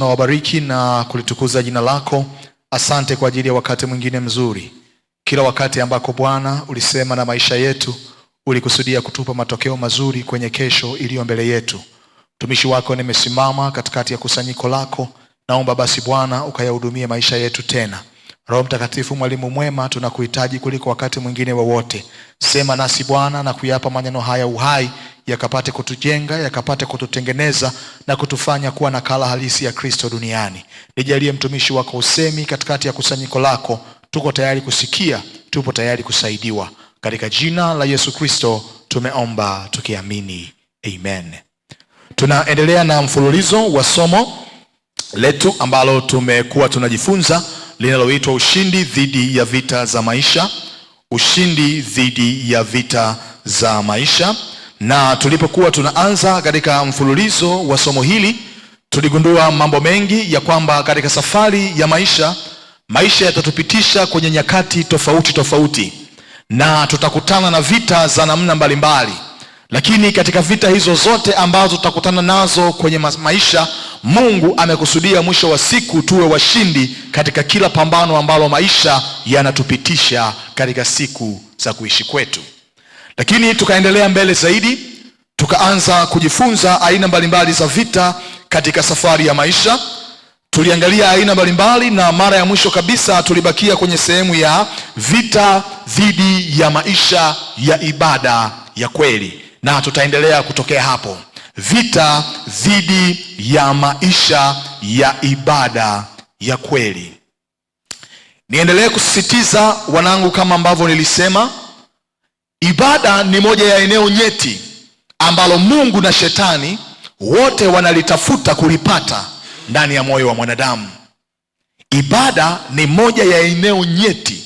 Nawabariki na kulitukuza jina lako. Asante kwa ajili ya wakati mwingine mzuri. Kila wakati ambako Bwana ulisema na maisha yetu, ulikusudia kutupa matokeo mazuri kwenye kesho iliyo mbele yetu. Mtumishi wako nimesimama katikati ya kusanyiko lako. Naomba basi Bwana ukayahudumie maisha yetu tena. Roho Mtakatifu, mwalimu mwema, tunakuhitaji kuliko wakati mwingine wowote. Sema nasi Bwana na kuyapa maneno haya uhai, yakapate kutujenga, yakapate kututengeneza na kutufanya kuwa nakala halisi ya Kristo duniani. Nijalie mtumishi wako usemi katikati ya kusanyiko lako. Tuko tayari kusikia, tupo tayari kusaidiwa. Katika jina la Yesu Kristo tumeomba tukiamini. Amen. Tunaendelea na mfululizo wa somo letu ambalo tumekuwa tunajifunza, linaloitwa ushindi dhidi ya vita za maisha. Ushindi dhidi ya vita za maisha. Na tulipokuwa tunaanza katika mfululizo wa somo hili, tuligundua mambo mengi ya kwamba katika safari ya maisha yatatupitisha kwenye nyakati tofauti tofauti, na tutakutana na vita za namna mbalimbali. Lakini katika vita hizo zote ambazo tutakutana nazo kwenye maisha, Mungu amekusudia mwisho wa siku tuwe washindi katika kila pambano ambalo maisha yanatupitisha katika siku za kuishi kwetu. Lakini tukaendelea mbele zaidi, tukaanza kujifunza aina mbalimbali za vita katika safari ya maisha. Tuliangalia aina mbalimbali, na mara ya mwisho kabisa tulibakia kwenye sehemu ya vita dhidi ya maisha ya ibada ya kweli, na tutaendelea kutokea hapo. Vita dhidi ya maisha ya ibada ya kweli. Niendelee kusisitiza wanangu, kama ambavyo nilisema, ibada ni moja ya eneo nyeti ambalo Mungu na shetani wote wanalitafuta kulipata ndani ya moyo wa mwanadamu. Ibada ni moja ya eneo nyeti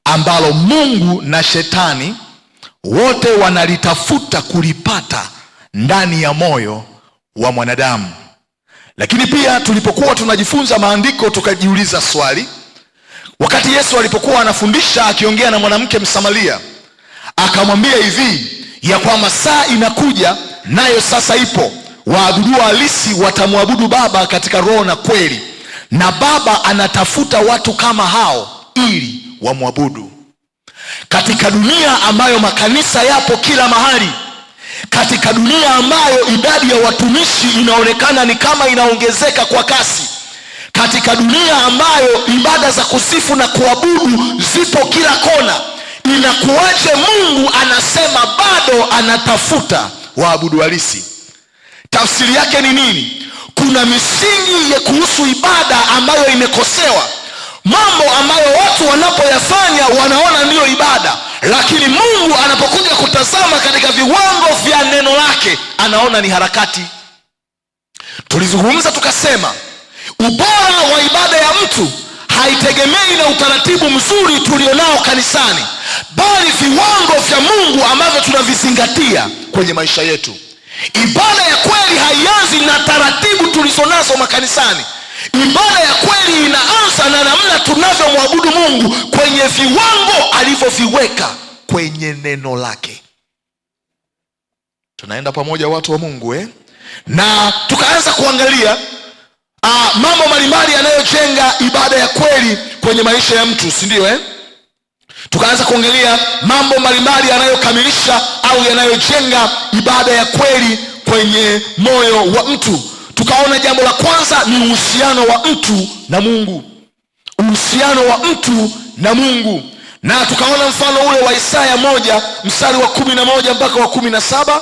ambalo Mungu na shetani wote wanalitafuta kulipata ndani ya moyo wa mwanadamu. Lakini pia tulipokuwa tunajifunza maandiko, tukajiuliza swali. Wakati Yesu alipokuwa anafundisha akiongea na mwanamke Msamaria, akamwambia hivi ya kwamba saa inakuja, nayo sasa ipo, waabudu halisi watamwabudu Baba katika roho na kweli, na Baba anatafuta watu kama hao ili wamwabudu. Katika dunia ambayo makanisa yapo kila mahali, katika dunia ambayo idadi ya watumishi inaonekana ni kama inaongezeka kwa kasi, katika dunia ambayo ibada za kusifu na kuabudu zipo kila kona, inakuwaje Mungu anasema bado anatafuta waabudu halisi? Tafsiri yake ni nini? Kuna misingi ya kuhusu ibada ambayo imekosewa, mambo ambayo watu wanapoyafanya wanaona ndiyo ibada, lakini Mungu anapokuja kutazama katika viwango vya neno lake anaona ni harakati. Tulizungumza tukasema, ubora wa ibada ya mtu haitegemei na utaratibu mzuri tulionao kanisani, bali viwango vya Mungu ambavyo tunavizingatia kwenye maisha yetu. Ibada ya kweli haianzi na taratibu tulizonazo makanisani. Ibada ya kweli inaanza na namna tunavyomwabudu Mungu kwenye viwango alivyoviweka kwenye neno lake. Tunaenda pamoja watu wa Mungu Na tukaanza kuangalia mambo mbalimbali yanayojenga ibada ya kweli kwenye maisha ya mtu, si ndio? Tukaanza kuangalia mambo mbalimbali yanayokamilisha au yanayojenga ibada ya kweli kwenye moyo wa mtu. Tukaona jambo la kwanza ni uhusiano wa mtu na Mungu. Uhusiano wa mtu na Mungu. Na tukaona mfano ule wa Isaya 1 mstari wa 11 mpaka wa 17.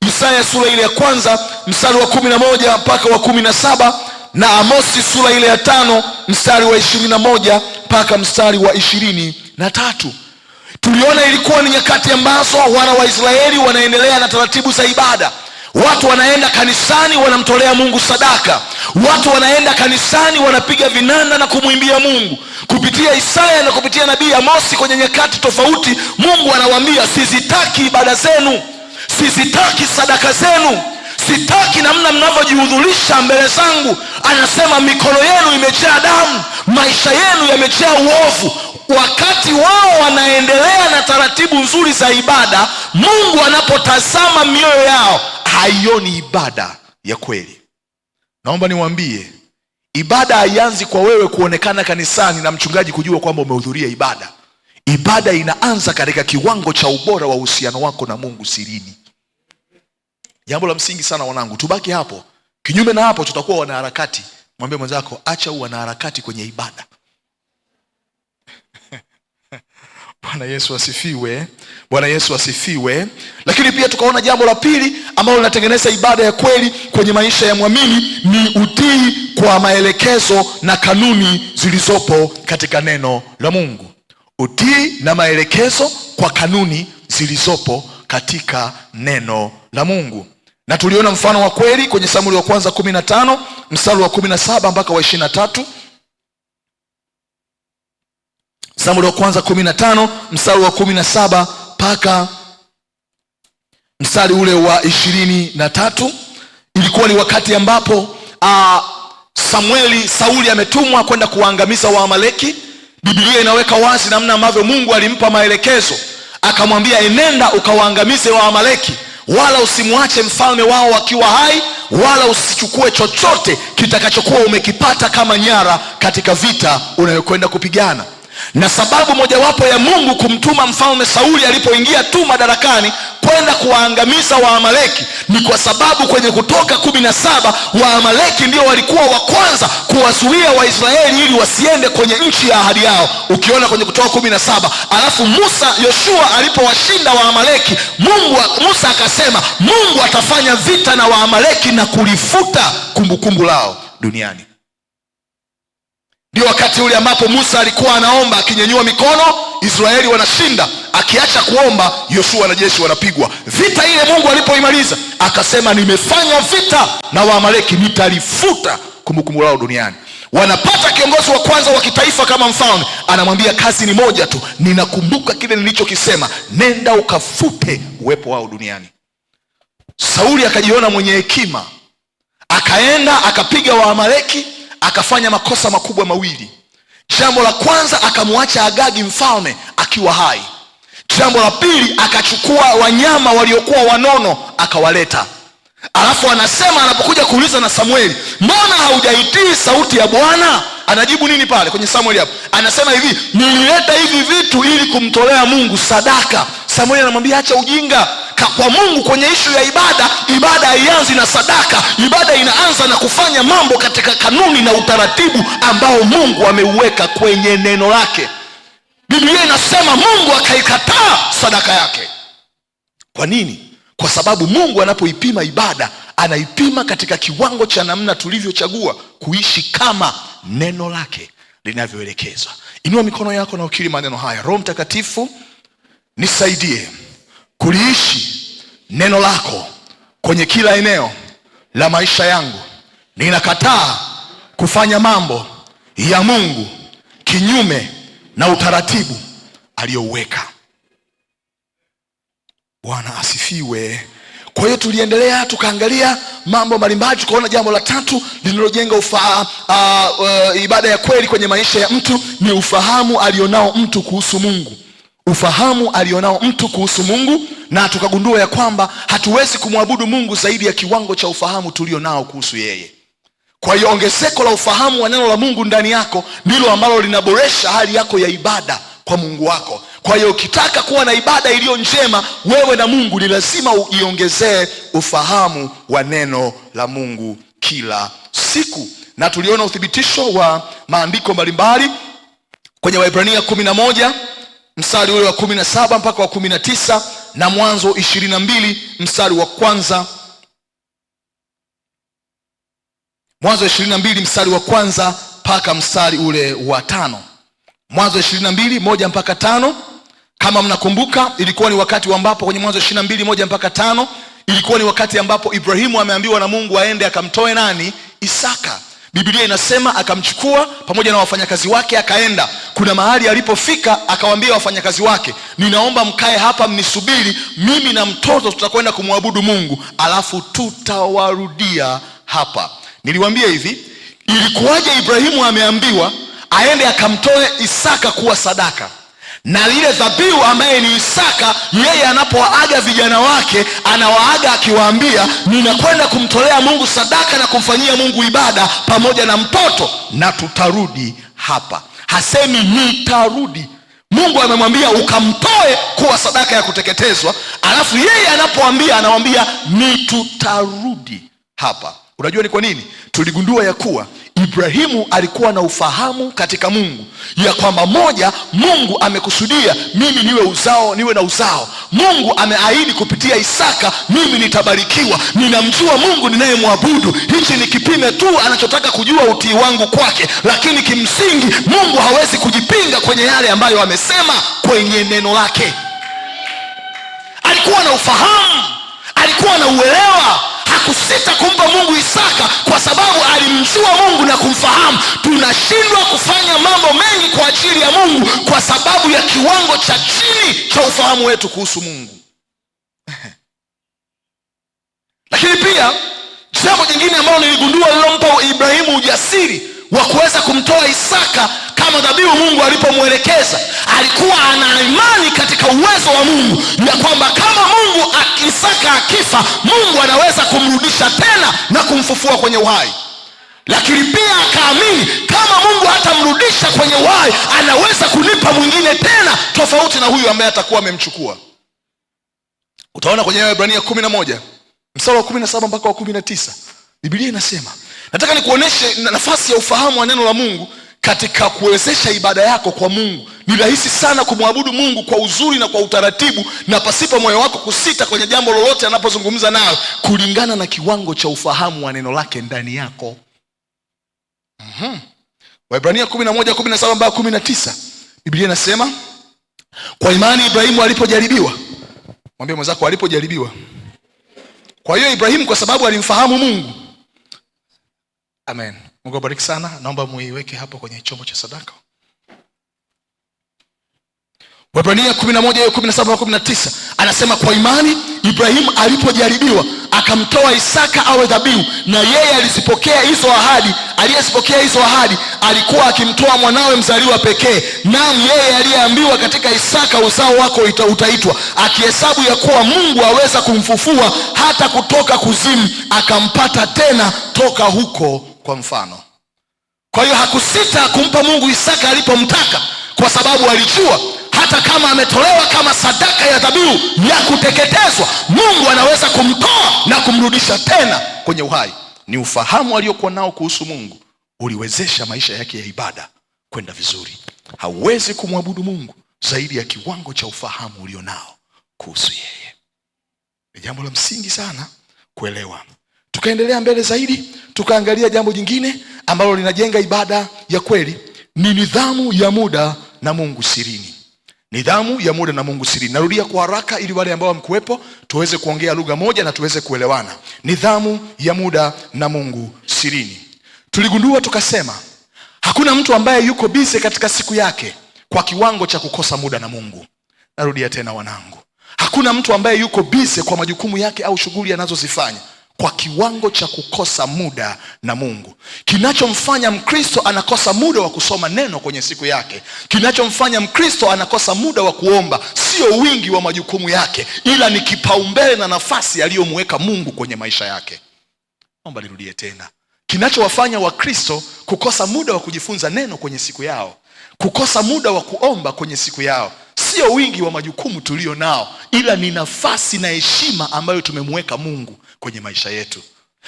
Isaya sura ile ya kwanza mstari wa 11 mpaka wa 17, na Amosi sura ile ya 5 mstari wa 21 mpaka mstari wa 23. Tuliona ilikuwa ni nyakati ambazo wana wa Israeli wanaendelea na taratibu za ibada. Watu wanaenda kanisani wanamtolea Mungu sadaka. Watu wanaenda kanisani wanapiga vinanda na kumwimbia Mungu. Kupitia Isaya na kupitia nabii Amosi kwenye nyakati tofauti, Mungu anawaambia, sizitaki ibada zenu, sizitaki sadaka zenu, sitaki namna mnavyojihudhurisha mbele zangu. Anasema mikono yenu imejaa damu, maisha yenu yamejaa uovu. Wakati wao wanaendelea na taratibu nzuri za ibada, Mungu anapotazama mioyo yao haioni ibada ya kweli. Naomba niwaambie, Ibada haianzi kwa wewe kuonekana kanisani na mchungaji kujua kwamba umehudhuria ibada. Ibada inaanza katika kiwango cha ubora wa uhusiano wako na Mungu sirini. Jambo la msingi sana wanangu, tubaki hapo. Kinyume na hapo tutakuwa wanaharakati. Mwambie mwenzako, acha wanaharakati kwenye ibada. Bwana Yesu asifiwe. Bwana Yesu asifiwe. Lakini pia tukaona jambo la pili ambalo linatengeneza ibada ya kweli kwenye maisha ya mwamini ni utii kwa maelekezo na kanuni zilizopo katika neno la Mungu. Utii na maelekezo kwa kanuni zilizopo katika neno la Mungu. Na tuliona mfano wa kweli kwenye Samueli wa kwanza 15 mstari wa 17 mpaka wa 23. Samueli wa kwanza 15 mstari wa 17 mpaka mstari ule wa 23. Ilikuwa ni wakati ambapo Sauli ametumwa kwenda kuwaangamiza Waamaleki. Biblia inaweka wazi namna ambavyo Mungu alimpa maelekezo, akamwambia enenda ukawaangamize Waamaleki, wala usimwache mfalme wao akiwa hai, wala usichukue chochote kitakachokuwa umekipata kama nyara katika vita unayokwenda kupigana. Na sababu mojawapo ya Mungu kumtuma mfalme Sauli alipoingia tu madarakani kwenda kuwaangamiza Waamaleki ni kwa sababu kwenye Kutoka 17 Waamaleki ndio walikuwa wa kwanza kuwazuia Waisraeli ili wasiende kwenye nchi ya ahadi yao. Ukiona kwenye Kutoka 17, alafu Yoshua alipowashinda Waamaleki, Musa akasema Mungu atafanya vita na Waamaleki na kulifuta kumbukumbu lao duniani. Ndio wakati ule ambapo Musa alikuwa anaomba akinyanyua mikono, Israeli wanashinda. Akiacha kuomba, Yoshua na jeshi wanapigwa. Vita ile Mungu alipoimaliza akasema nimefanya vita na Waamaleki, nitalifuta kumbukumbu lao duniani. Wanapata kiongozi wa kwanza wa kitaifa kama mfalme, anamwambia kazi ni moja tu, ninakumbuka kile nilichokisema, nenda ukafute uwepo wao duniani. Sauli akajiona mwenye hekima, akaenda akapiga Waamaleki, akafanya makosa makubwa mawili. Jambo la kwanza, akamwacha Agagi mfalme akiwa hai. Jambo la pili, akachukua wanyama waliokuwa wanono akawaleta. Alafu anasema anapokuja kuuliza na Samueli, mbona haujaitii sauti ya Bwana? Anajibu nini pale kwenye Samueli hapo? Anasema hivi, nilileta hivi vitu ili kumtolea Mungu sadaka. Samueli anamwambia acha ujinga. Kwa Mungu kwenye ishu ya ibada, ibada haianzi na sadaka. Ibada inaanza na kufanya mambo katika kanuni na utaratibu ambao Mungu ameuweka kwenye neno lake. Biblia inasema Mungu akaikataa sadaka yake. Kwa nini? Kwa sababu Mungu anapoipima ibada, anaipima katika kiwango cha namna tulivyochagua kuishi kama neno lake linavyoelekeza. Inua mikono yako na ukiri maneno haya: Roho Mtakatifu, nisaidie kuliishi neno lako kwenye kila eneo la maisha yangu. Ninakataa kufanya mambo ya Mungu kinyume na utaratibu aliyouweka. Bwana asifiwe. Kwa hiyo tuliendelea tukaangalia mambo mbalimbali, tukaona jambo la tatu linalojenga ibada ya kweli kwenye maisha ya mtu ni ufahamu alionao mtu kuhusu Mungu. Ufahamu alionao mtu kuhusu Mungu, na tukagundua ya kwamba hatuwezi kumwabudu Mungu zaidi ya kiwango cha ufahamu tulionao kuhusu yeye. Kwa hiyo ongezeko la ufahamu wa neno la Mungu ndani yako ndilo ambalo linaboresha hali yako ya ibada kwa Mungu wako. Kwa hiyo ukitaka kuwa na ibada iliyo njema wewe na Mungu, ni lazima uiongezee ufahamu wa neno la Mungu kila siku. Na tuliona uthibitisho wa maandiko mbalimbali kwenye Waebrania 11 mstari ule wa 17 mpaka wa 19 na Mwanzo 22 mstari wa kwanza. Mwanzo 22 mstari wa kwanza mpaka mstari ule wa 5. Mwanzo 22 1 mpaka 5. Kama mnakumbuka, ilikuwa ni wakati ambapo kwenye Mwanzo 22 1 mpaka 5 ilikuwa ni wakati ambapo Ibrahimu ameambiwa na Mungu aende akamtoe nani? Isaka. Biblia inasema akamchukua pamoja na wafanyakazi wake akaenda. Kuna mahali alipofika akawaambia wafanyakazi wake, ninaomba mkae hapa mnisubiri, mimi na mtoto tutakwenda kumwabudu Mungu, alafu tutawarudia hapa. Niliwaambia hivi, ilikuwaje Ibrahimu ameambiwa aende akamtoe Isaka kuwa sadaka, Na lile dhabihu ambaye ni Isaka, yeye anapowaaga vijana wake anawaaga akiwaambia, ninakwenda kumtolea Mungu sadaka na kumfanyia Mungu ibada pamoja na mtoto, na tutarudi hapa. Hasemi nitarudi. Mungu amemwambia ukamtoe kuwa sadaka ya kuteketezwa, alafu yeye anapoambia anawambia ni tutarudi hapa. Unajua ni kwa nini? Tuligundua ya kuwa Ibrahimu alikuwa na ufahamu katika Mungu ya kwamba moja, Mungu amekusudia mimi niwe na uzao. Mungu ameahidi kupitia Isaka mimi nitabarikiwa. Ninamjua Mungu ninayemwabudu. Hichi ni kipime tu anachotaka kujua utii wangu kwake, lakini kimsingi Mungu hawezi kujipinga kwenye yale ambayo amesema kwenye neno lake. Alikuwa na ufahamu, alikuwa na uelewa. Hakusita kumpa Mungu Isaka kwa sababu alimjua Mungu na kumfahamu. Tunashindwa kufanya mambo mengi kwa ajili ya Mungu kwa sababu ya kiwango cha chini cha ufahamu wetu kuhusu Mungu. Lakini pia jambo jingine ambalo niligundua lilompa Ibrahimu ujasiri wa kuweza kumtoa Isaka kama dhabihu Mungu alipomwelekeza, alikuwa ana imani katika uwezo wa Mungu ya kwamba kama Mungu Isaka akifa, Mungu anaweza kumrudisha tena na kumfufua kwenye uhai. Lakini pia akaamini kama Mungu hatamrudisha kwenye uhai, anaweza kunipa mwingine tena tofauti na huyu ambaye atakuwa amemchukua. Utaona kwenye Waebrania 11 mstari wa 17 mpaka wa 19, Biblia inasema, nataka nikuoneshe nafasi ya ufahamu wa neno la Mungu katika kuwezesha ibada yako kwa Mungu. Ni rahisi sana kumwabudu Mungu kwa uzuri na kwa utaratibu na pasipo moyo wako kusita kwenye jambo lolote anapozungumza nawe, kulingana na kiwango cha ufahamu wa neno lake ndani yako. Waebrania 11:17 mpaka 19, Biblia inasema, kwa imani Ibrahimu alipojaribiwa. Mwambie mwenzako alipojaribiwa. Kwa hiyo Ibrahimu kwa sababu alimfahamu Mungu. Amen. Mungu abariki sana. Naomba muiweke hapo kwenye chombo cha sadaka. Waebrania 11:17-19 anasema, kwa imani Ibrahimu alipojaribiwa akamtoa Isaka awe dhabihu, na yeye aliyezipokea hizo ahadi alikuwa akimtoa mwanawe mzaliwa pekee. Naam, yeye aliyeambiwa katika Isaka uzao wako utaitwa, akihesabu ya kuwa Mungu aweza kumfufua hata kutoka kuzimu, akampata tena toka huko kwa mfano. Kwa hiyo hakusita kumpa Mungu Isaka alipomtaka, kwa sababu alijua hata kama ametolewa kama sadaka ya dhabihu ya kuteketezwa, Mungu anaweza kumtoa na kumrudisha tena kwenye uhai. Ni ufahamu aliokuwa nao kuhusu Mungu uliwezesha maisha yake ya ibada kwenda vizuri. Hauwezi kumwabudu Mungu zaidi ya kiwango cha ufahamu ulionao kuhusu yeye. Ni jambo la msingi sana kuelewa. Tukaendelea mbele zaidi, tukaangalia jambo jingine ambalo linajenga ibada ya kweli, ni nidhamu ya muda na Mungu sirini. Nidhamu ya muda na Mungu sirini. Narudia kwa haraka ili wale ambao wamekuwepo tuweze kuongea lugha moja na tuweze kuelewana. Nidhamu ya muda na Mungu sirini. Tuligundua tukasema, hakuna mtu ambaye yuko busy katika siku yake kwa kiwango cha kukosa muda na Mungu. Narudia tena wanangu, hakuna mtu ambaye yuko busy kwa majukumu yake au shughuli anazozifanya kwa kiwango cha kukosa muda na Mungu. Kinachomfanya Mkristo anakosa muda wa kusoma neno kwenye siku yake, kinachomfanya Mkristo anakosa muda wa kuomba, sio wingi wa majukumu yake, ila ni kipaumbele na nafasi aliyomweka Mungu kwenye maisha yake. Naomba nirudie tena. Kinachowafanya Wakristo kukosa muda wa kujifunza neno kwenye siku yao, kukosa muda wa kuomba kwenye siku yao, sio wingi wa majukumu tulio nao, ila ni nafasi na heshima ambayo tumemweka Mungu kwenye maisha yetu.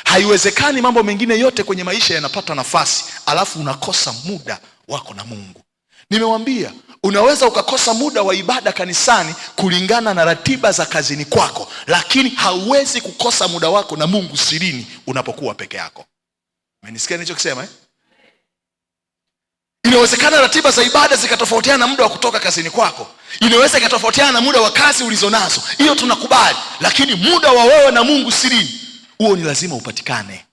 Haiwezekani mambo mengine yote kwenye maisha yanapata nafasi alafu unakosa muda wako na Mungu. Nimewambia, unaweza ukakosa muda wa ibada kanisani kulingana na ratiba za kazini kwako, lakini hauwezi kukosa muda wako na Mungu sirini unapokuwa peke yako. Umenisikia nilichokisema eh? Inawezekana ratiba za ibada zikatofautiana na muda wa kutoka kazini kwako. Inaweza ikatofautiana na muda wa kazi ulizonazo. Hiyo tunakubali, lakini muda wa wewe na Mungu sirini, huo ni lazima upatikane.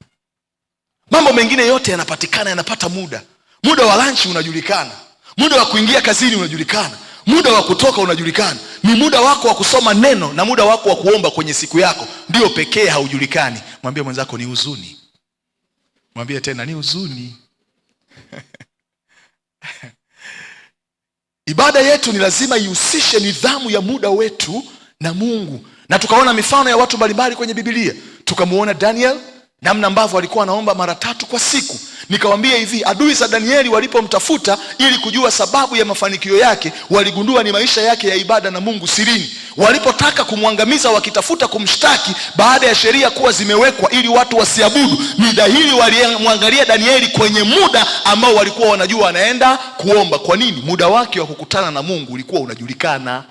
Mambo mengine yote yanapatikana, yanapata muda. Muda wa lunch unajulikana, muda wa kuingia kazini unajulikana, muda wa kutoka unajulikana. Ni muda wako wa kusoma neno na muda wako wa kuomba kwenye siku yako ndio pekee haujulikani. Mwambie mwenzako ni huzuni. Mwambie tena ni huzuni. Ibada yetu ni lazima ihusishe nidhamu ya muda wetu na Mungu. Na tukaona mifano ya watu mbalimbali kwenye Biblia. Tukamuona Daniel, namna ambavyo alikuwa anaomba mara 3 kwa siku. Nikawambia hivi, adui za Danieli walipomtafuta ili kujua sababu ya mafanikio yake, waligundua ni maisha yake ya ibada na Mungu sirini. Walipotaka kumwangamiza, wakitafuta kumshtaki baada ya sheria kuwa zimewekwa ili watu wasiabudu, ni dhahiri walimwangalia Danieli kwenye muda ambao walikuwa wanajua anaenda kuomba. Kwa nini? Muda wake wa kukutana na Mungu ulikuwa unajulikana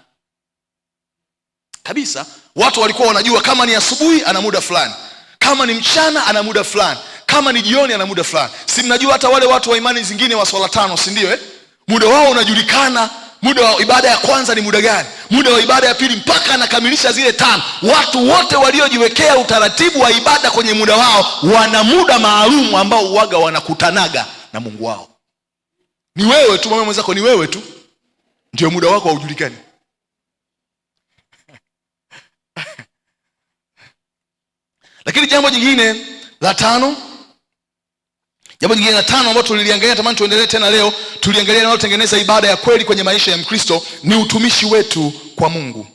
kabisa. Watu walikuwa wanajua kama ni asubuhi ana muda fulani, kama ni mchana ana muda fulani, kama ni jioni ana muda fulani. Si mnajua hata wale watu wa imani zingine wa swala 5, si ndio Muda wao unajulikana. Muda wa ibada ya kwanza ni muda gani, muda wa ibada ya pili, mpaka anakamilisha zile 5. Watu wote waliojiwekea utaratibu wa ibada kwenye muda wao wana muda maalum ambao uwaga wanakutanaga na Mungu wao. Ni wewe tu, mama mwenzako, ni wewe tu ndio muda wako haujulikani. Lakini jambo jingine la 5 ambalo tuliliangalia, tamani tuendelee tena leo, tuliangalia linalotengeneza ibada ya kweli kwenye maisha ya Mkristo ni utumishi wetu kwa Mungu.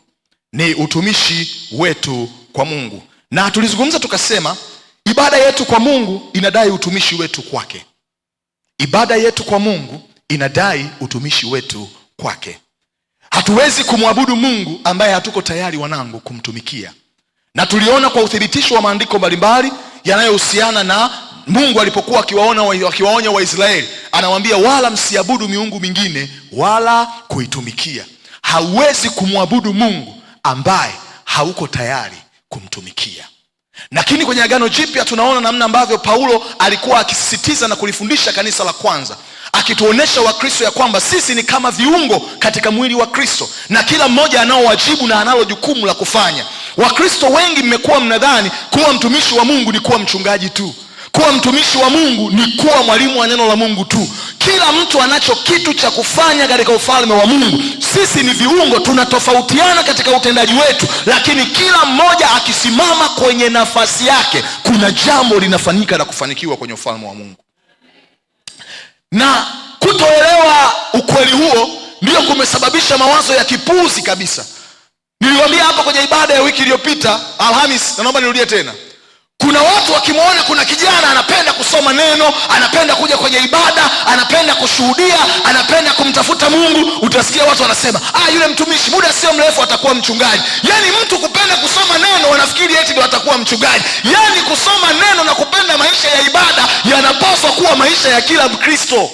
Ni utumishi wetu kwa Mungu. Na tulizungumza tukasema ibada yetu kwa Mungu inadai utumishi wetu kwake. Ibada yetu kwa Mungu inadai utumishi wetu kwake. Hatuwezi kumwabudu Mungu ambaye hatuko tayari wanangu kumtumikia. Na tuliona kwa uthibitisho wa maandiko mbalimbali yanayohusiana na Mungu alipokuwa akiwaonya Waisraeli, anawaambia wala msiabudu miungu mingine wala kuitumikia. Hauwezi kumwabudu Mungu ambaye hauko tayari kumtumikia. Lakini kwenye Agano Jipya tunaona namna ambavyo Paulo alikuwa akisisitiza na kulifundisha kanisa la kwanza, akituonesha Wakristo ya kwamba sisi ni kama viungo katika mwili wa Kristo, na kila mmoja anao wajibu na analo jukumu la kufanya. Wakristo wengi mmekuwa mnadhani kuwa mtumishi wa Mungu ni kuwa mchungaji tu, kuwa mtumishi wa Mungu ni kuwa mwalimu wa neno la Mungu tu. Kila mtu anacho kitu cha kufanya katika ufalme wa Mungu. Sisi ni viungo, tunatofautiana katika utendaji wetu, lakini kila mmoja akisimama kwenye nafasi yake, kuna jambo linafanyika na kufanikiwa kwenye ufalme wa Mungu. Na kutoelewa ukweli huo ndio kumesababisha mawazo ya kipuzi kabisa. Niliwaambia hapa kwenye ibada ya wiki iliyopita Alhamis, na naomba nirudie tena. Kuna watu wakimwona kuna kijana anapenda kusoma neno, anapenda kuja kwenye ibada, anapenda kushuhudia, anapenda kumtafuta Mungu, utasikia watu wanasema, yule mtumishi muda sio mrefu atakuwa mchungaji. Yaani mtu kupenda kusoma neno wanafikiri eti ndio atakuwa mchungaji. Yaani kusoma neno na kupenda maisha ya ibada yanapaswa kuwa maisha ya kila Mkristo.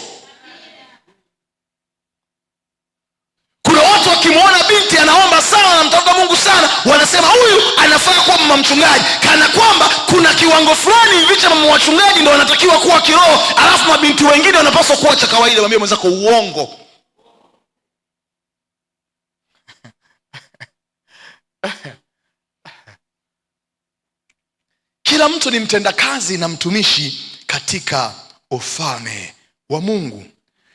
Kuna watu wakimwona binti anaomba sana, anamtafuta Mungu sana, wanasema huyu anafaa kuwa mama mchungaji, kana kwamba kuna kiwango fulani hivi cha mama wachungaji ndio wanatakiwa kuwa kiroho, alafu mabinti wengine wanapaswa kuwa cha kawaida. Mwambie mwenzako uongo. Kila mtu ni mtendakazi na mtumishi katika ufalme wa Mungu.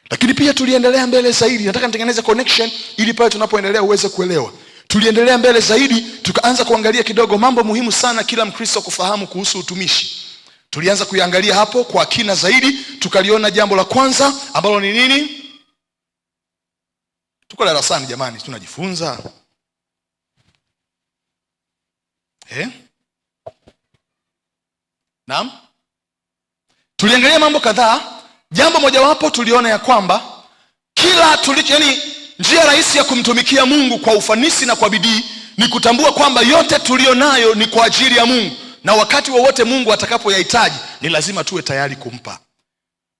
Lakini pia tuliendelea mbele zaidi. Nataka nitengeneze connection ili pale tunapoendelea uweze kuelewa. Tuliendelea mbele zaidi, tukaanza kuangalia kidogo mambo muhimu sana kila Mkristo kufahamu kuhusu utumishi. Tulianza kuiangalia hapo kwa kina zaidi. Tukaliona jambo la kwanza ambalo ni nini? Tuko darasani jamani, tunajifunza. Naam? Tuliangalia mambo kadhaa. Jambo mojawapo tuliona ya kwamba njia rahisi ya kumtumikia Mungu kwa ufanisi na kwa bidii ni kutambua kwamba yote tulionayo ni kwa ajili ya Mungu, na wakati wowote Mungu atakapoyahitaji ni lazima tuwe tayari kumpa.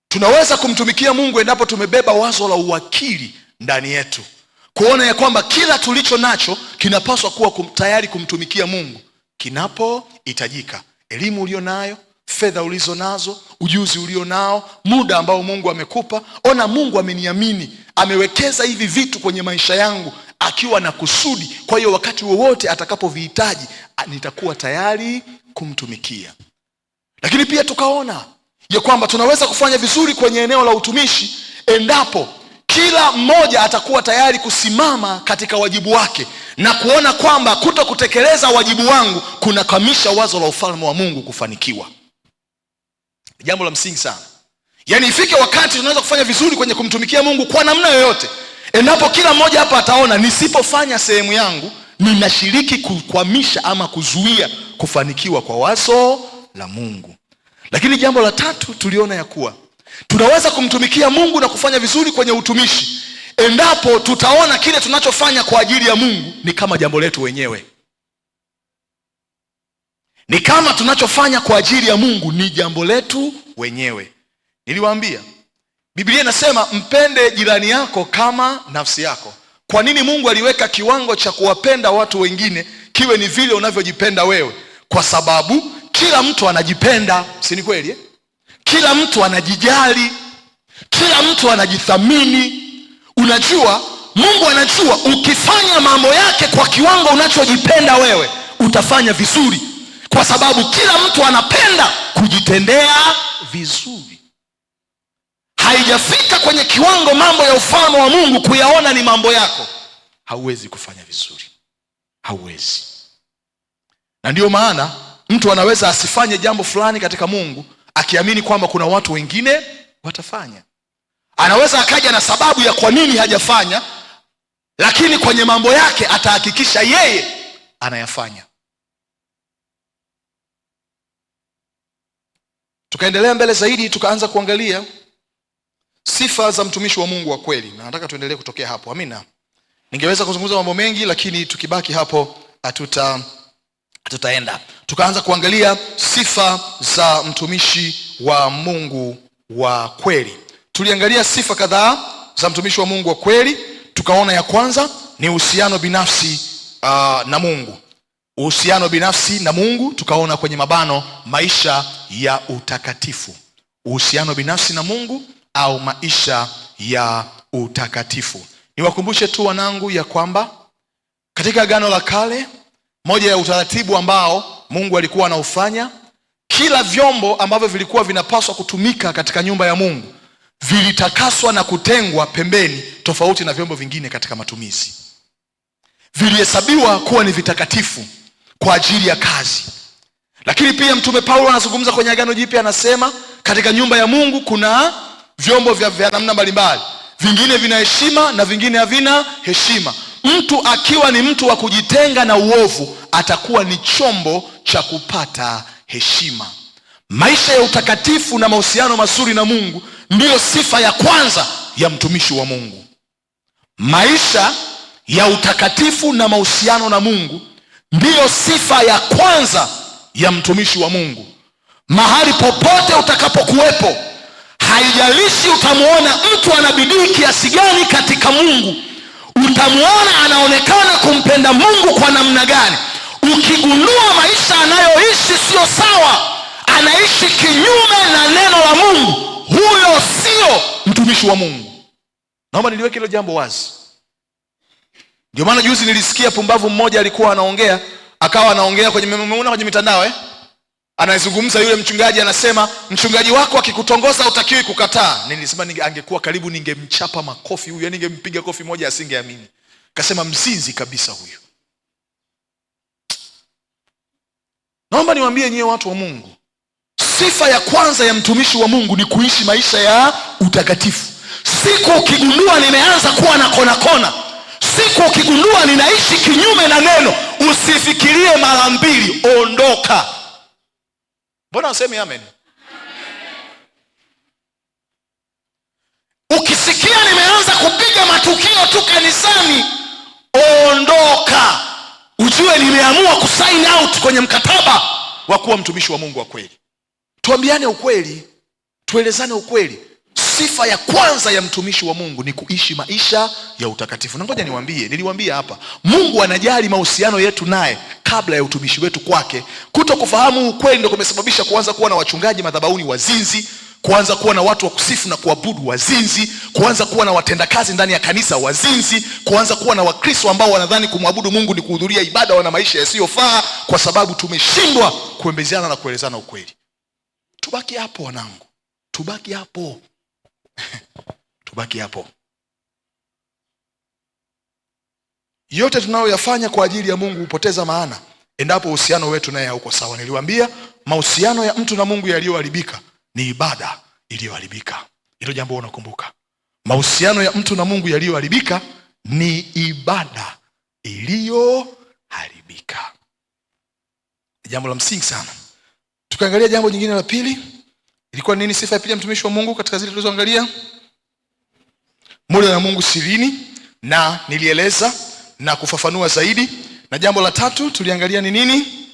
Tunaweza kumtumikia Mungu endapo tumebeba wazo la uwakili ndani yetu, kuona ya kwamba kila tulicho nacho kinapaswa kuwa tayari kumtumikia Mungu kinapohitajika. Elimu ulionayo, fedha ulizo nazo, ujuzi ulionao, muda ambao Mungu amekupa. Ona, Mungu ameniamini, amewekeza hivi vitu kwenye maisha yangu akiwa na kusudi. Kwa hiyo wakati wowote atakapovihitaji nitakuwa tayari kumtumikia. Lakini pia tukaona ya kwamba tunaweza kufanya vizuri kwenye eneo la utumishi endapo kila mmoja atakuwa tayari kusimama katika wajibu wake na kuona kwamba kutokutekeleza wajibu wangu kunakamisha wazo la ufalme wa Mungu kufanikiwa. Jambo la msingi sana. Yaani ifike wakati tunaweza kufanya vizuri kwenye kumtumikia Mungu kwa namna yoyote Endapo kila mmoja hapa ataona nisipofanya sehemu yangu ninashiriki kukwamisha ama kuzuia kufanikiwa kwa wazo la Mungu. Lakini jambo la tatu tuliona ya kuwa tunaweza kumtumikia Mungu na kufanya vizuri kwenye utumishi endapo tutaona kile tunachofanya kwa ajili ya Mungu ni kama jambo letu wenyewe. Ni kama tunachofanya kwa ajili ya Mungu ni jambo letu wenyewe. Niliwaambia Biblia inasema mpende jirani yako kama nafsi yako. Kwa nini Mungu aliweka kiwango cha kuwapenda watu wengine kiwe ni vile unavyojipenda wewe? Kwa sababu kila mtu anajipenda, si ni kweli eh? Kila mtu anajijali, kila mtu anajithamini. Unajua, Mungu anajua ukifanya mambo yake kwa kiwango unachojipenda wewe, utafanya vizuri, kwa sababu kila mtu anapenda kujitendea vizuri. Haijafika kwenye kiwango mambo ya ufalme wa Mungu kuyaona ni mambo yako, hauwezi kufanya vizuri, hauwezi. Na ndio maana mtu anaweza asifanye jambo fulani katika Mungu akiamini kwamba kuna watu wengine watafanya. Anaweza akaja na sababu ya kwa nini hajafanya, lakini kwenye mambo yake atahakikisha yeye anayafanya. Tukaendelea mbele zaidi, tukaanza kuangalia sifa za mtumishi wa Mungu wa kweli, na nataka tuendelee kutokea hapo. Amina. Ningeweza kuzungumza mambo mengi, lakini tukibaki hapo hatutaenda. Tukaanza kuangalia sifa za mtumishi wa Mungu wa kweli. Tuliangalia sifa kadhaa za mtumishi wa Mungu wa kweli. Tukaona ya kwanza ni uhusiano binafsi na Mungu. Uhusiano binafsi na Mungu, tukaona kwenye mabano maisha ya utakatifu. Uhusiano binafsi na Mungu au maisha ya utakatifu. Niwakumbushe tu wanangu ya kwamba katika Agano la Kale, moja ya utaratibu ambao Mungu alikuwa anaufanya, kila vyombo ambavyo vilikuwa vinapaswa kutumika katika nyumba ya Mungu vilitakaswa na kutengwa pembeni, tofauti na vyombo vingine katika matumizi. Vilihesabiwa kuwa ni vitakatifu kwa ajili ya kazi. Lakini pia Mtume Paulo anazungumza kwenye Agano Jipya, anasema katika nyumba ya Mungu kuna vyombo vya namna mbalimbali, vingine vina heshima na vingine havina heshima. Mtu akiwa ni mtu wa kujitenga na uovu, atakuwa ni chombo cha kupata heshima. Maisha ya utakatifu na mahusiano mazuri na Mungu ndiyo sifa ya kwanza ya mtumishi wa Mungu. Maisha ya utakatifu na mahusiano na Mungu ndiyo sifa ya kwanza ya mtumishi wa Mungu. Mahali popote utakapokuwepo, haijalishi utamuona mtu ana bidii kiasi gani katika Mungu, utamuona anaonekana kumpenda Mungu kwa namna gani, ukigundua maisha anayoishi sio sawa, anaishi kinyume na neno la Mungu, huyo sio mtumishi wa Mungu. Naomba niliweke hilo jambo wazi. Ndio maana juzi nilisikia pumbavu mmoja alikuwa anaongea, akawa anaongea kwenye mitandao anazungumza yule mchungaji, anasema mchungaji wako akikutongoza hutakiwi kukataa. Nilisema angekuwa karibu ningemchapa makofi huyu, yani ningempiga kofi moja asingeamini. Akasema mzinzi kabisa huyu. Naomba niwaambie nyie watu wa Mungu, sifa ya kwanza ya mtumishi wa Mungu ni kuishi maisha ya utakatifu. Siku ukigundua nimeanza kuwa na kona, siku ukigundua ninaishi kinyume na neno, usifikirie mara mbili, ondoka. Mbona useme amen? Ukisikia nimeanza kupiga matukio tu kanisani, ondoka. Ujue nimeamua kusign out kwenye mkataba wa kuwa mtumishi wa Mungu wa kweli. Tuambiane ukweli, tuelezane ukweli. Sifa ya kwanza ya mtumishi wa Mungu ni kuishi maisha ya utakatifu. Na ngoja niwaambie, niliwaambia hapa, Mungu anajali mahusiano yetu naye kabla ya utumishi wetu kwake. Kutokufahamu ukweli ndio kumesababisha kuanza kuwa na wachungaji madhabahuni wazinzi, kuanza kuwa na watu wa kusifu na kuabudu wazinzi, kuanza kuwa na watendakazi ndani ya kanisa wazinzi, kuanza kuwa na Wakristo ambao wanadhani kumwabudu Mungu ni kuhudhuria ibada, wana maisha yasiyofaa, kwa sababu tumeshindwa kuembeziana na kuelezana ukweli. Tubaki hapo wanangu, tubaki hapo. Tubaki hapo. Yote tunayoyafanya kwa ajili ya Mungu hupoteza maana endapo uhusiano wetu naye hauko sawa. Niliwaambia mahusiano ya mtu na Mungu yaliyoharibika ni ibada iliyoharibika. Hilo jambo unakumbuka. Mahusiano ya mtu na Mungu yaliyoharibika ni ibada iliyoharibika. Jambo la msingi sana. Tukaangalia jambo jingine la pili. Ilikuwa nini sifa ya pili ya mtumishi wa Mungu katika zile tulizoangalia? Moyo wa Mungu sirini, na nilieleza na kufafanua zaidi. Na jambo la tatu tuliangalia ni nini?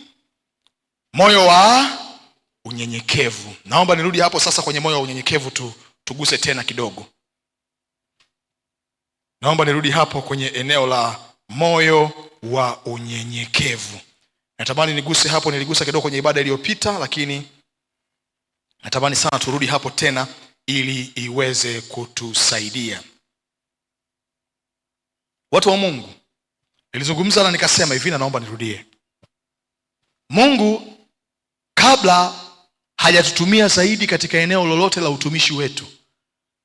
Moyo wa unyenyekevu. Naomba nirudi hapo sasa kwenye moyo wa unyenyekevu tuguse tena kidogo. Naomba nirudi hapo kwenye eneo la moyo wa unyenyekevu. Natamani niguse hapo, niligusa kidogo kwenye ibada iliyopita, lakini natamani sana turudi hapo tena ili iweze kutusaidia. Watu wa Mungu, nilizungumza na nikasema hivi na naomba nirudie. Mungu kabla hajatutumia zaidi katika eneo lolote la utumishi wetu,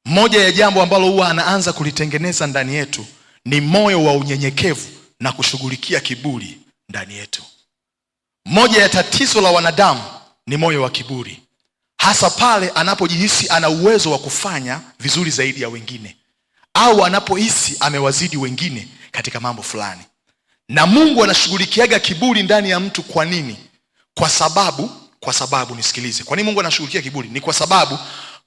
moja ya jambo ambalo huwa anaanza kulitengeneza ndani yetu ni moyo wa unyenyekevu na kushughulikia kiburi ndani yetu. Moja ya tatizo la wanadamu ni moyo wa kiburi, hasa pale anapojihisi ana uwezo wa kufanya vizuri zaidi ya wengine, au anapohisi amewazidi wengine katika mambo fulani. Na Mungu anashughulikiaga kiburi ndani ya mtu. Kwa nini? Kwa sababu nisikilize. Kwa nini Mungu anashughulikia kiburi? Ni kwa sababu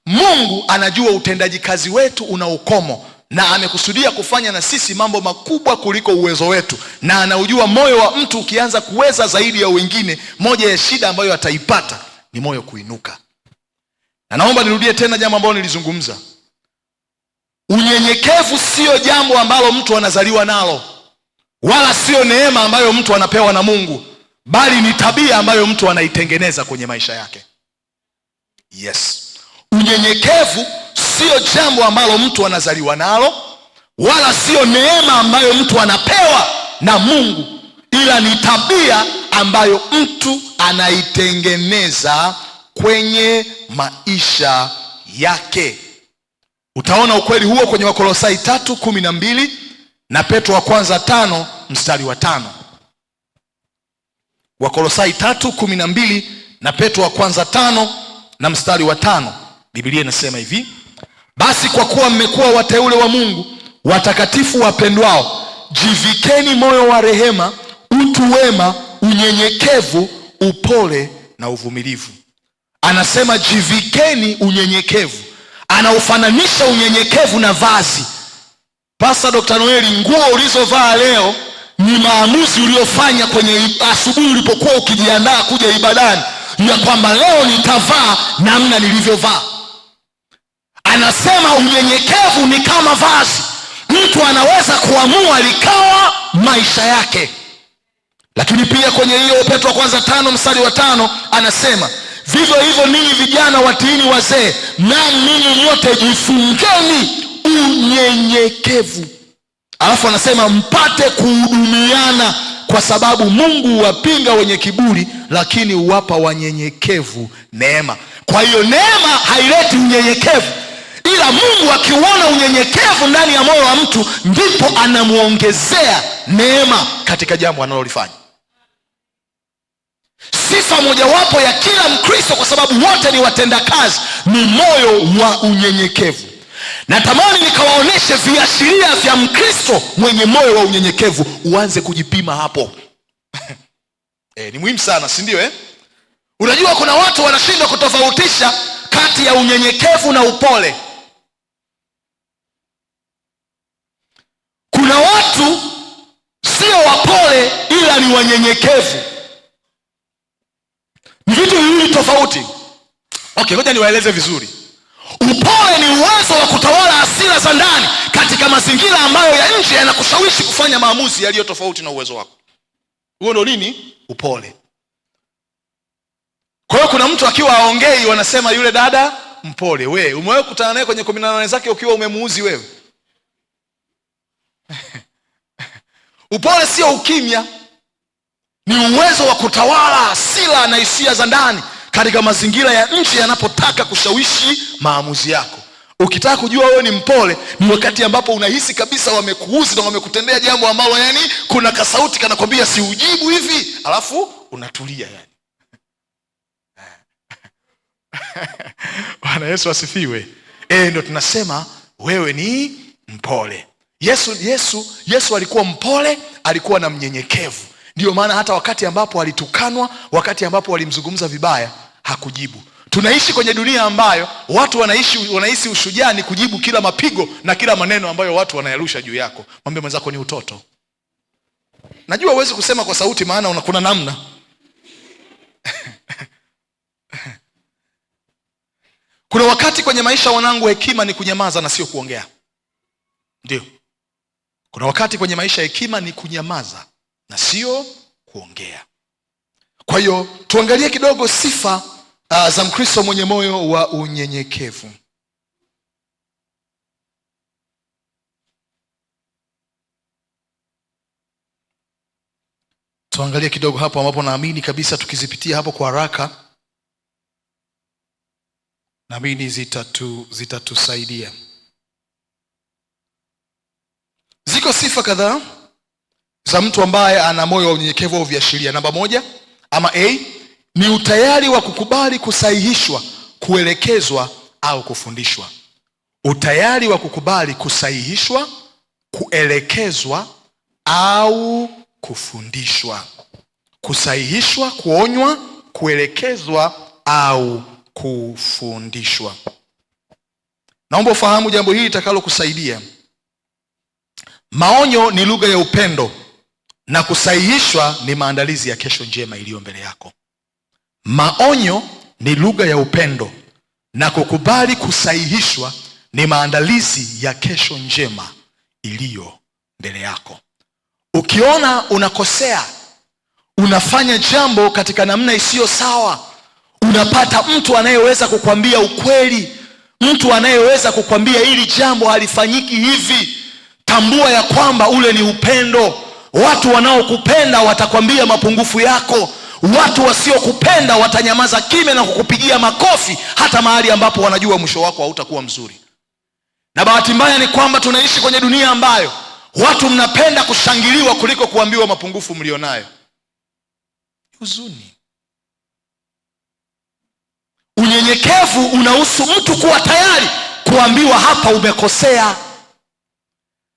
Mungu anajua utendaji kazi wetu una ukomo, na amekusudia kufanya na sisi mambo makubwa kuliko uwezo wetu, na anaujua moyo wa mtu ukianza kuweza zaidi ya wengine, moja ya shida ambayo ataipata ni moyo kuinuka. Na naomba nirudie tena jambo ambalo nilizungumza. Unyenyekevu sio jambo ambalo mtu anazaliwa nalo, wala sio neema ambayo mtu anapewa na Mungu, bali ni tabia ambayo mtu anaitengeneza kwenye maisha yake. Yes. Unyenyekevu sio jambo ambalo mtu anazaliwa nalo, wala sio neema ambayo mtu anapewa na Mungu, ila ni tabia ambayo mtu anaitengeneza kwenye maisha yake. Utaona ukweli huo kwenye Wakolosai 3:12 na Petro wa kwanza 5 mstari wa 5. Wakolosai 3:12 na Petro wa kwanza 5 na mstari wa 5. Biblia inasema hivi: basi kwa kuwa mmekuwa wateule wa Mungu, watakatifu wapendwao, jivikeni moyo wa rehema, utu wema, unyenyekevu, upole na uvumilivu. Anasema jivikeni unyenyekevu. Anaufananisha unyenyekevu na vazi. Pastor Dr. Noeli, nguo ulizovaa leo ni maamuzi uliofanya kwenye asubuhi ulipokuwa ukijiandaa kuja ibadani, ya kwamba leo nitavaa namna nilivyovaa. Anasema unyenyekevu ni kama vazi. Mtu anaweza kuamua likawa maisha yake. Lakini pia kwenye hiyo Petro wa kwanza 5 mstari wa 5 anasema vivyo hivyo ninyi vijana watiini wazee, na ninyi nyote jifungeni unyenyekevu. Alafu anasema mpate kuhudumiana, kwa sababu Mungu huwapinga wenye kiburi, lakini huwapa wanyenyekevu neema. Kwa hiyo neema haileti unyenyekevu, ila Mungu akiuona unyenyekevu ndani ya moyo wa mtu, ndipo anamuongezea neema katika jambo analolifanya. Sifa mojawapo ya kila Mkristo, kwa sababu wote ni watendakazi, ni moyo wa unyenyekevu. Natamani nikawaoneshe viashiria vya Mkristo mwenye moyo wa unyenyekevu, uanze kujipima hapo. Ni muhimu sana, si ndio? Unajua kuna watu wanashindwa kutofautisha kati ya unyenyekevu na upole. Kuna watu sio wapole ila ni wanyenyekevu. Ni vitu viwili tofauti. Okay, ngoja niwaeleze vizuri. Upole ni uwezo wa kutawala hasira za ndani katika mazingira ambayo ya nje yanakushawishi kufanya maamuzi yaliyo tofauti na uwezo wako. Huo ndio nini? Upole. Kwa hiyo kuna mtu akiwa aongei wanasema yule dada mpole. Wewe umewahi kukutana naye kwenye 18 zake ukiwa umemuuzi wewe? Upole sio ukimya, ni uwezo wa kutawala hasira na hisia za ndani katika mazingira ya nje yanapotaka kushawishi maamuzi yako. Ukitaka kujua wewe ni mpole, ni wakati ambapo unahisi kabisa wamekuuzi na wamekutendea jambo ambalo yani kuna kasauti kanakwambia si ujibu hivi, alafu unatulia yani. Bwana Yesu asifiwe. Ndio tunasema wewe ni mpole. Yesu alikuwa mpole, alikuwa na mnyenyekevu. Ndiyo maana hata wakati ambapo alitukanwa, wakati ambapo walimzungumza vibaya, hakujibu. Tunaishi kwenye dunia ambayo watu wanahisi ushujaa ni kujibu kila mapigo na kila maneno ambayo watu wanayarusha juu yako. Mwambie mwenzako ni utoto. Najua huwezi kusema kwa sauti, maana kuna namna. Kuna wakati kwenye maisha wanangu, hekima ni kunyamaza na sio kuongea. Ndio. Kuna wakati kwenye maisha hekima ni kunyamaza na sio kuongea. Kwa hiyo tuangalie kidogo sifa za Mkristo mwenye moyo wa unyenyekevu. Tuangalie kidogo hapo ambapo naamini kabisa tukizipitia hapo kwa haraka, naamini zitatusaidia. Ziko sifa kadhaa za mtu ambaye ana moyo wa unyenyekevu au viashiria. Namba 1 ama A ni utayari wa kukubali kusahihishwa, kuelekezwa au kufundishwa. Utayari wa kukubali kusahihishwa, kuelekezwa au kufundishwa. Kusahihishwa, kuonywa, kuelekezwa au kufundishwa. Naomba ufahamu jambo hili litakalo kusaidia. Maonyo ni lugha ya upendo na kusahihishwa ni maandalizi ya kesho njema iliyo mbele yako. Maonyo ni lugha ya upendo na kukubali kusahihishwa ni maandalizi ya kesho njema iliyo mbele yako. Ukiona unakosea, unafanya jambo katika namna isiyo sawa, unapata mtu anayeweza kukwambia ukweli, mtu anayeweza kukwambia hili jambo halifanyiki hivi, tambua ya kwamba ule ni upendo. Watu wanaokupenda watakwambia mapungufu yako. Watu wasiokupenda watanyamaza kimya na kukupigia makofi hata mahali ambapo wanajua mwisho wako hautakuwa mzuri. Na bahati mbaya ni kwamba tunaishi kwenye dunia ambayo watu mnapenda kushangiliwa kuliko kuambiwa mapungufu mlionayo. Huzuni. Unyenyekevu unahusu mtu kuwa tayari kuambiwa hapa umekosea.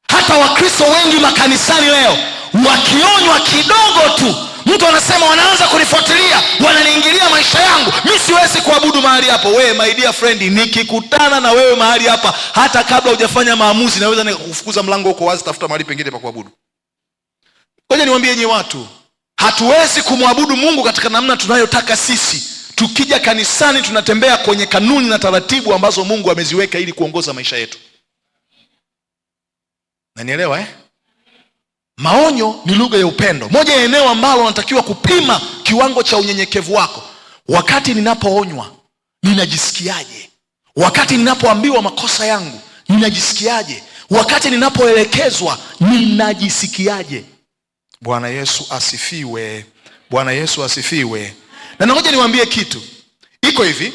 Hata Wakristo wengi makanisani leo wakionywa kidogo tu, mtu anasema wanaanza kunifuatilia, wananiingilia maisha yangu, mimi siwezi kuabudu mahali hapo. Wewe my dear friend, nikikutana na wewe mahali hapa, hata kabla hujafanya maamuzi naweza nikakufukuza, mlango uko wazi, tafuta mahali pengine pa kuabudu. Ngoja niwaambie nyinyi watu, hatuwezi kumwabudu Mungu katika namna tunayotaka sisi. Tukija kanisani tunatembea kwenye kanuni na taratibu ambazo Mungu ameziweka ili kuongoza maisha yetu. Nanielewa Maonyo ni lugha ya upendo. Moja ya eneo ambalo unatakiwa kupima kiwango cha unyenyekevu wako. Wakati ninapoonywa, ninajisikiaje? Wakati ninapoambiwa makosa yangu, ninajisikiaje? Wakati ninapoelekezwa, ninajisikiaje? Bwana Yesu asifiwe. Bwana Yesu asifiwe. Na ngoja niwaambie kitu. Iko hivi.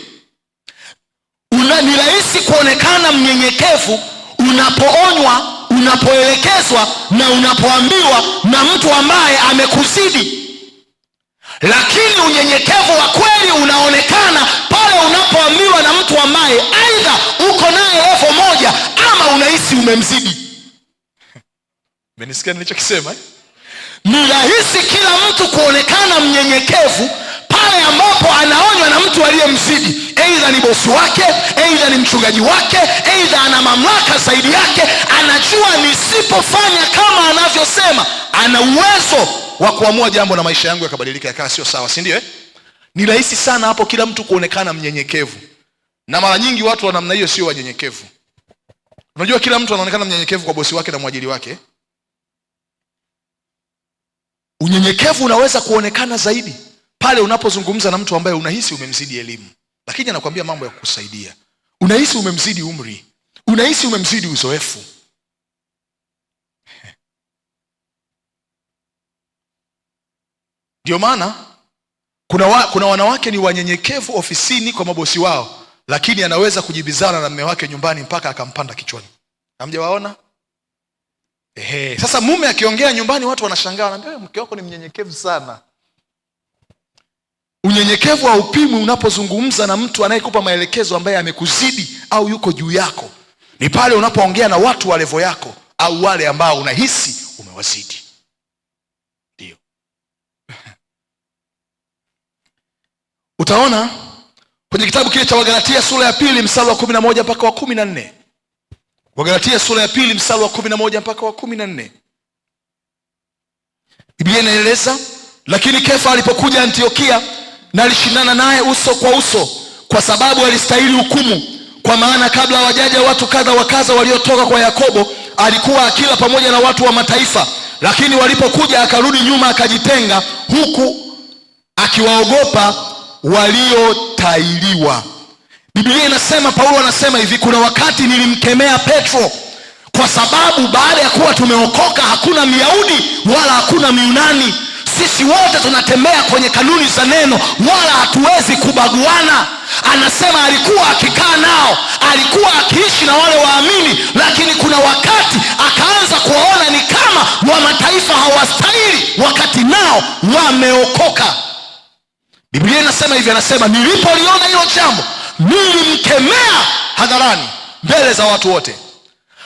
Ni rahisi kuonekana mnyenyekevu unapoonywa, unapoelekezwa na unapoambiwa na mtu ambaye amekuzidi. Lakini unyenyekevu wa kweli unaonekana pale unapoambiwa na mtu ambaye aidha uko naye level moja ama unahisi umemzidi. Mmenisikia nilichokisema? Ni rahisi kila mtu kuonekana mnyenyekevu pale ambapo anaonywa na mtu aliyemzidi. Aidha ni bosi wake, aidha ni mchungaji wake, aidha ana mamlaka zaidi yake. Anajua nisipofanya kama anavyosema, ana uwezo wa kuamua jambo na maisha yangu yakabadilika yakawa sio sawa, si ndio? Ni rahisi sana hapo kila mtu kuonekana mnyenyekevu. Na mara nyingi watu wa namna hiyo sio wanyenyekevu. Unajua kila mtu anaonekana mnyenyekevu kwa bosi wake na mwajiri wake. Unyenyekevu unaweza kuonekana zaidi pale unapozungumza na mtu ambaye unahisi umemzidi elimu, lakini anakuambia mambo ya kukusaidia. Unahisi umemzidi umri, unahisi umemzidi uzoefu. Ndio maana kuna wanawake ni wanyenyekevu ofisini kwa mabosi wao, lakini anaweza kujibizana na mume wake nyumbani mpaka akampanda kichwani. Hamjawaona? Sasa mume akiongea nyumbani watu wanashangaa, wanaambia mke wako ni mnyenyekevu sana. Unyenyekevu haupimwi unapozungumza na mtu anayekupa maelekezo ambaye amekuzidi au yuko juu yako. Ni pale unapoongea na watu wa levo yako au wale ambao unahisi umewazidi. Ndio. Utaona kwenye kitabu kile cha Wagalatia sura ya 2 mstari wa 11 mpaka wa 14. Wagalatia sura ya 2 mstari wa 11 mpaka wa 14. Biblia inaeleza, lakini Kefa alipokuja Antiokia na alishindana naye uso kwa uso, kwa sababu alistahili hukumu. Kwa maana kabla hawajaja watu kadha wa kadha waliotoka kwa Yakobo, alikuwa akila pamoja na watu wa mataifa. Lakini walipokuja akarudi nyuma, akajitenga, huku akiwaogopa waliotailiwa. Biblia inasema, Paulo anasema hivi, kuna wakati nilimkemea Petro kwa sababu baada ya kuwa tumeokoka hakuna Myahudi wala hakuna Myunani. Sisi wote tunatembea kwenye kanuni za neno, wala hatuwezi kubaguana. Anasema alikuwa akikaa nao, alikuwa akiishi na wale waamini, lakini kuna wakati akaanza kuwaona ni kama wa mataifa hawastahili wakati nao wameokoka. Biblia inasema hivi, anasema nilipoliona hilo jambo nilimkemea hadharani mbele za watu wote.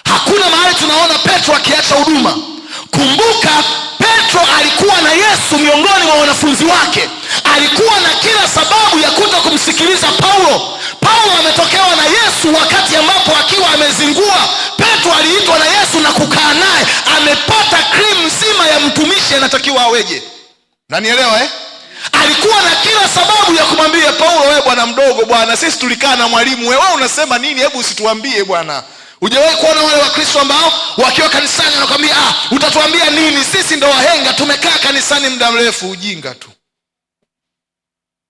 Hakuna mahali tunaona Petro akiacha huduma. Kumbuka, Petro alikuwa na Yesu miongoni mwa wanafunzi wake. Alikuwa na kila sababu ya kuto kumsikiliza Paulo. Paulo ametokewa na Yesu wakati ambapo akiwa amezingua. Petro aliitwa na Yesu na kukaa naye. Amepata cream nzima ya mtumishi anatakiwa aweje. Nanielewa Alikuwa na kila sababu ya kumwambia Paulo, wewe bwana mdogo bwana, sisi tulikaa na mwalimu, wewe unasema nini? Hebu usituambie bwana. Hujawahi kuona wale Wakristo ambao wakiwa kanisani wanakuambia, utatuambia nini? Sisi ndo wahenga, tumekaa kanisani muda mrefu. Ujinga tu.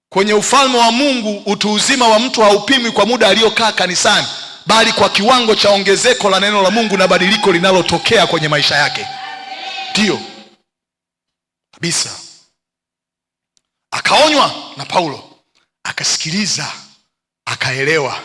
Kwenye ufalme wa Mungu, utu uzima wa mtu haupimwi kwa muda aliokaa kanisani, bali kwa kiwango cha ongezeko la neno la Mungu na badiliko linalotokea kwenye maisha yake. Ndio kabisa. Akaonywa na Paulo, akasikiliza, akaelewa.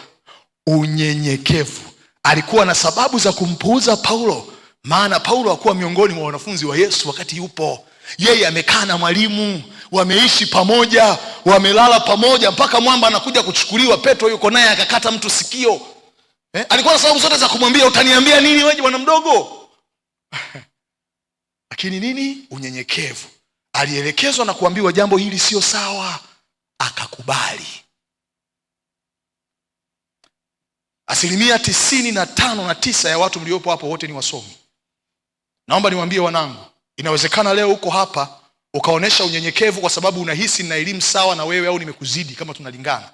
Unyenyekevu. Alikuwa na sababu za kumpuuza Paulo, maana Paulo hakuwa miongoni mwa wanafunzi wa Yesu wakati yupo. Yeye amekaa na mwalimu, wameishi pamoja, wamelala pamoja, mpaka mwamba anakuja kuchukuliwa, Petro yuko naye akakata mtu sikio. Alikuwa na sababu zote za kumwambia, utaniambia nini wewe bwana mdogo? Lakini nini? Unyenyekevu. Alielekezwa na kuambiwa jambo hili sio sawa, akakubali. 95% ya watu mliopo hapo wote ni wasomi. Naomba niwaambie wanangu, inawezekana leo uko hapa ukaonesha unyenyekevu kwa sababu unahisi na elimu sawa na wewe au nimekuzidi kama tunalingana.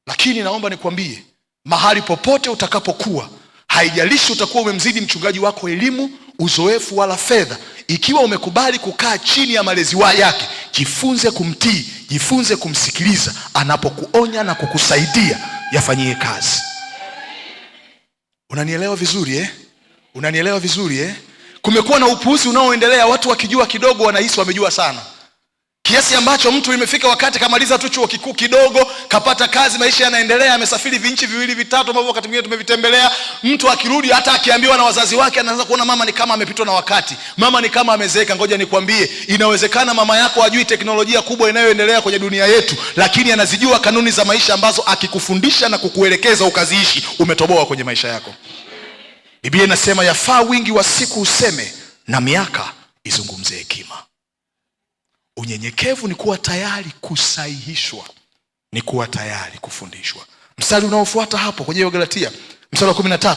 Lakini naomba nikwambie, mahali popote utakapokuwa, haijalishi utakuwa umemzidi mchungaji wako elimu, uzoefu wala fedha, ikiwa umekubali kukaa chini ya malezi yake, jifunze kumtii, jifunze kumsikiliza anapokuonya na kukusaidia yafanyie kazi. Unanielewa vizuri Unanielewa vizuri Kumekuwa na upuuzi unaoendelea, watu wakijua kidogo wanahisi wamejua sana. Kiasi ambacho mtu imefika wakati kamaliza tu chuo kikuu kidogo, kapata kazi, maisha yanaendelea, amesafiri vinchi viwili vitatu ambavyo wakati mwingine tumevitembelea. Mtu akirudi hata akiambiwa na wazazi wake anaanza kuona mama ni kama amepitwa na wakati. Mama ni kama amezeeka. Ngoja nikwambie, inawezekana mama yako hajui teknolojia kubwa inayoendelea kwenye dunia yetu, lakini anazijua kanuni za maisha ambazo akikufundisha na kukuelekeza ukaziishi, umetoboa kwenye maisha yako. Biblia inasema yafaa wingi wa siku useme na miaka izungumze hekima. Unyenyekevu ni kuwa tayari kusahihishwa, ni kuwa tayari kufundishwa. Mstari unaofuata hapo kwenye Galatia mstari wa 13,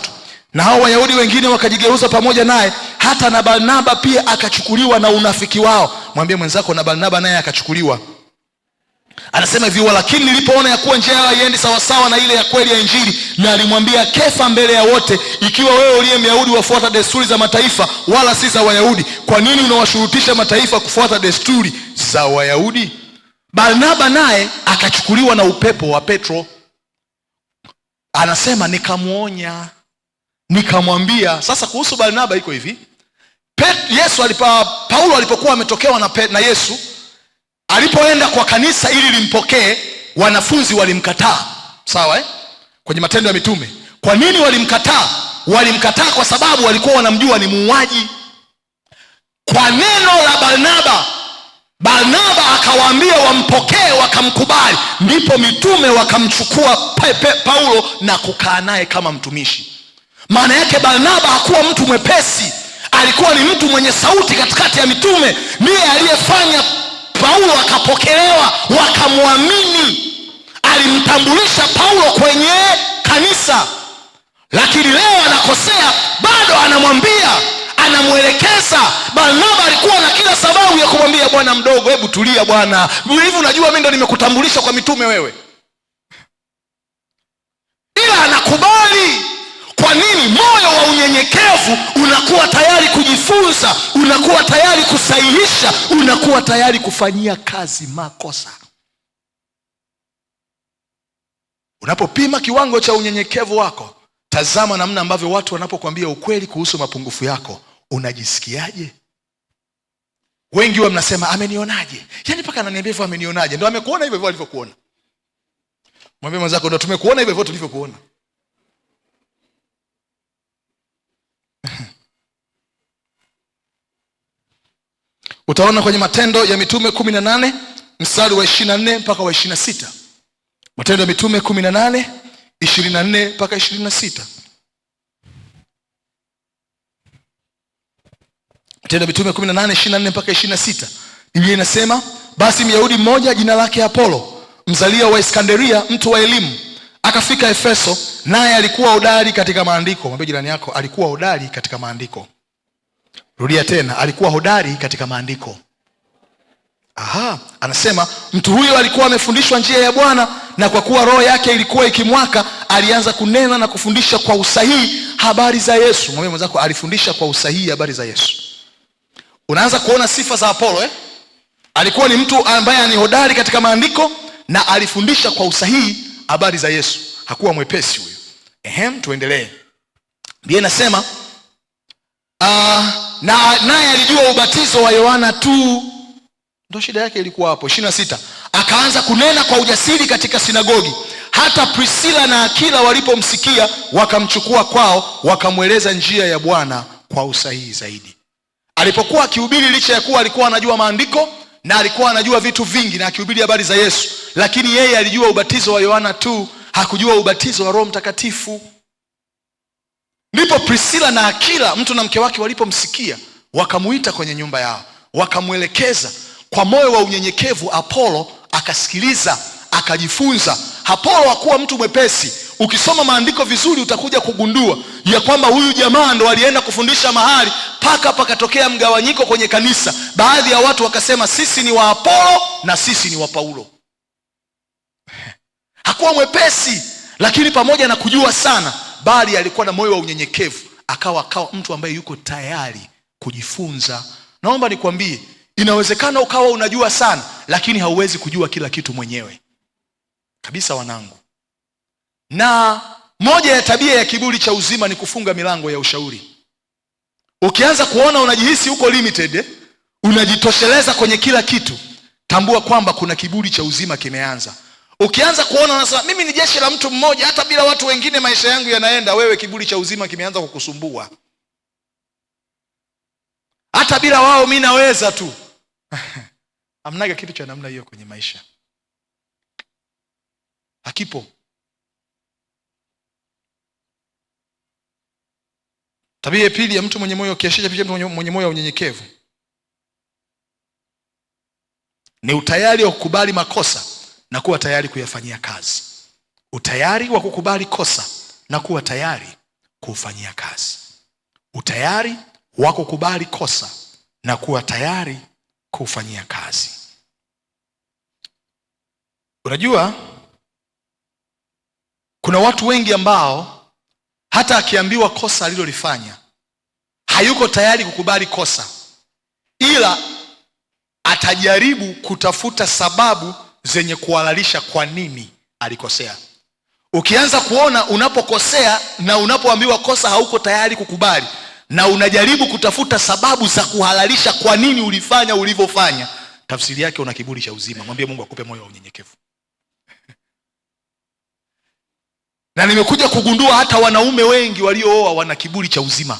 na hao Wayahudi wengine wakajigeuza pamoja naye, hata na Barnaba pia akachukuliwa na unafiki wao. Mwambie mwenzako, na Barnaba naye akachukuliwa. Anasema hivi, lakini nilipoona ya kuwa njia yao haiendi sawa sawa na ile ya kweli ya Injili, na alimwambia Kefa mbele ya wote, ikiwa wewe uliye Myahudi wafuata desturi za mataifa wala si za Wayahudi, kwa nini unawashurutisha mataifa kufuata desturi za Wayahudi? Barnaba naye akachukuliwa na upepo wa Petro. Anasema nikamuonya, nikamwambia. Sasa kuhusu Barnaba iko hivi, Paulo alipokuwa ametokewa na Yesu, alipoenda kwa kanisa ili limpokee, wanafunzi walimkataa. Sawa Kwenye Matendo ya Mitume. Kwa nini walimkataa? Walimkataa kwa sababu walikuwa wanamjua ni muuaji. Kwa neno la Barnaba akawaambia wampokee, wakamkubali. Ndipo mitume wakamchukua Paulo na kukaa naye kama mtumishi. Maana yake Barnaba hakuwa mtu mwepesi, alikuwa ni mtu mwenye sauti katikati ya mitume. Ndiye aliyefanya Paulo akapokelewa, wakamwamini. Alimtambulisha Paulo kwenye kanisa. Lakini leo anakosea, bado anamwambia, anamwelekeza. Barnaba alikuwa na kila sababu ya kumwambia, bwana mdogo, hebu tulia bwana, hivi unajua mimi ndo nimekutambulisha kwa mitume wewe? Ila anakubali. Kwa nini? Moyo wa unyenyekevu unakuwa tayari kujifunza, unakuwa tayari kusahihisha, unakuwa tayari kufanyia kazi makosa. Unapopima kiwango cha unyenyekevu wako, tazama namna ambavyo watu wanapokuambia ukweli kuhusu mapungufu yako, unajisikiaje? Wengi wa mnasema amenionaje? Yaani paka ananiambia hivyo, amenionaje? Ndio amekuona hivyo hivyo alivyokuona. Mwambie mwenzako, ndio tumekuona hivyo hivyo tulivyokuona. Utaona kwenye Matendo ya Mitume 18 mstari wa 24 mpaka wa 26. Matendo ya Mitume 18 24 mpaka 26. Matendo ya Mitume 18 24 mpaka 26. Biblia inasema, basi Myahudi mmoja jina lake Apolo, mzalia wa Iskanderia, mtu wa elimu, akafika Efeso, naye alikuwa hodari katika maandiko. Mwambie jirani yako, alikuwa hodari katika maandiko. Rudia tena, alikuwa hodari katika maandiko. Anasema mtu huyo alikuwa amefundishwa njia ya Bwana, na kwa kuwa roho yake ilikuwa ikimwaka, alianza kunena na kufundisha kwa usahihi habari za Yesu. Mwambie mwenzako, alifundisha kwa usahihi habari za Yesu. Unaanza kuona sifa za Apolo. Alikuwa ni mtu ambaye ni hodari katika maandiko na alifundisha kwa usahihi habari za Yesu. Hakuwa mwepesi huyo. Tuendelee. Biblia inasema naye alijua ubatizo wa Yohana tu. Ndio shida yake ilikuwa hapo. 26. Akaanza kunena kwa ujasiri katika sinagogi. Hata Priscilla na Akila walipomsikia, wakamchukua kwao, wakamweleza njia ya Bwana kwa usahihi zaidi. Alipokuwa akihubiri, licha ya kuwa alikuwa anajua maandiko na alikuwa anajua vitu vingi na akihubiri habari za Yesu, lakini yeye alijua ubatizo wa Yohana tu, hakujua ubatizo wa Roho Mtakatifu. Ndipo Priscilla na Akila, mtu na mke wake, walipomsikia, wakamuita kwenye nyumba yao, wakamwelekeza. Kwa moyo wa unyenyekevu Apolo akasikiliza, akajifunza. Apolo hakuwa mtu mwepesi. Ukisoma maandiko vizuri utakuja kugundua ya kwamba huyu jamaa ndo alienda kufundisha mahali paka pakatokea mgawanyiko kwenye kanisa. Baadhi ya watu wakasema sisi ni wa Apolo na sisi ni wa Paulo. Hakuwa mwepesi, lakini pamoja na kujua sana, bali alikuwa na moyo wa unyenyekevu. Akawa mtu ambaye yuko tayari kujifunza. Naomba nikwambie, inawezekana ukawa unajua sana, lakini hauwezi kujua kila kitu mwenyewe kabisa, wanangu. Na moja ya tabia ya kiburi cha uzima ni kufunga milango ya ushauri. Ukianza kuona unajihisi uko limited, unajitosheleza kwenye kila kitu, tambua kwamba kuna kiburi cha uzima kimeanza. Ukianza kuona unasema mimi ni jeshi la mtu mmoja, hata bila watu wengine maisha yangu yanaenda, wewe kiburi cha uzima kimeanza kukusumbua. Hata bila wao mimi naweza tu. Hamnaga kitu cha namna hiyo kwenye maisha. Hakipo. Tabia ya pili ya mtu mwenye moyo kiashiria pia mtu mwenye moyo wa unyenyekevu ni utayari wa kukubali makosa na kuwa tayari kuyafanyia kazi. Utayari wa kukubali kosa na kuwa tayari kufanyia kazi. Utayari wa kukubali kosa na kuwa tayari kufanyia kazi. Unajua, kuna watu wengi ambao hata akiambiwa kosa alilolifanya hayuko tayari kukubali kosa, ila atajaribu kutafuta sababu zenye kuhalalisha kwa nini alikosea. Ukianza kuona unapokosea na unapoambiwa kosa hauko tayari kukubali, na unajaribu kutafuta sababu za kuhalalisha kwa nini ulifanya ulivyofanya, tafsiri yake una kiburi cha uzima. Mwambie Mungu akupe moyo wa unyenyekevu. Na nimekuja kugundua hata wanaume wengi waliooa wana kiburi cha uzima.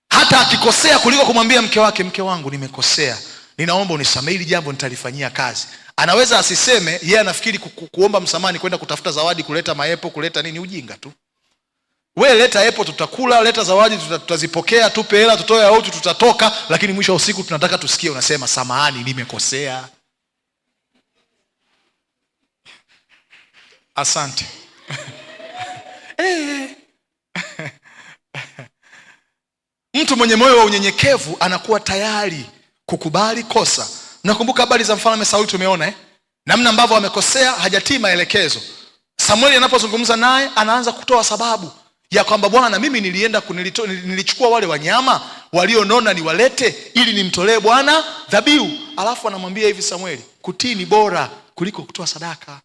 Hata akikosea, kuliko kumwambia mke wake, mke wangu nimekosea, ninaomba unisamehe, hili jambo nitalifanyia kazi, anaweza asiseme. Yeye anafikiri kuomba msamaha ni kwenda kutafuta zawadi, kuleta maepo, kuleta nini, ujinga tu. We leta apple tutakula, leta zawadi tutazipokea, tupe hela tutoe auto tutatoka, lakini mwisho wa usiku tunataka tusikie unasema samahani nimekosea. Asante. Mtu mwenye moyo wa unyenyekevu anakuwa tayari kukubali kosa. Nakumbuka habari za mfalme Sauli, tumeona namna ambavyo amekosea, hajatii maelekezo. Samueli anapozungumza naye anaanza kutoa sababu ya kwamba Bwana, mimi nilichukua wale wanyama walionona niwalete ili nimtolee Bwana dhabihu. Alafu anamwambia hivi Samueli, kutii ni bora kuliko kutoa sadaka.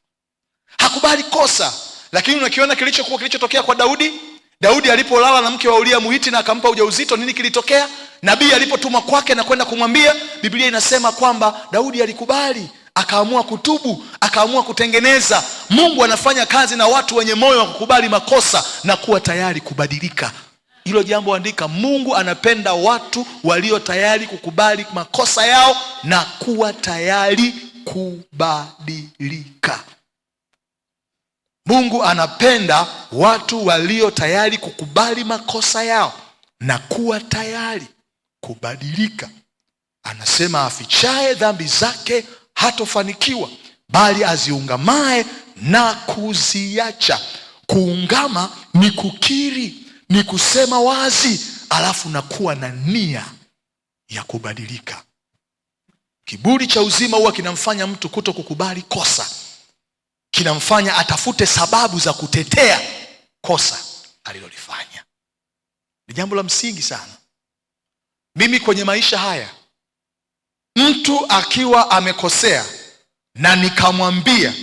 Hakubali kosa. Lakini unakiona kilichotokea kwa Daudi. Daudi alipolala na mke wa Uria Muhiti na akampa ujauzito, nini kilitokea? Nabii alipotumwa kwake na kwenda kumwambia, Biblia inasema kwamba Daudi alikubali, akaamua kutubu, akaamua kutengeneza. Mungu anafanya kazi na watu wenye moyo wa kukubali makosa na kuwa tayari kubadilika. Hilo jambo andika, Mungu anapenda watu walio tayari kukubali makosa yao na kuwa tayari kubadilika. Mungu anapenda watu walio tayari kukubali makosa yao na kuwa tayari kubadilika. Anasema afichaye dhambi zake hatofanikiwa, bali aziungamae na kuziacha. Kuungama ni kukiri, ni kusema wazi, alafu nakuwa na nia ya kubadilika. Kiburi cha uzima huwa kinamfanya mtu kuto kukubali kosa. Kinamfanya atafute sababu za kutetea kosa alilolifanya. Ni jambo la msingi sana. Mimi kwenye maisha haya, mtu akiwa amekosea na nikamwambia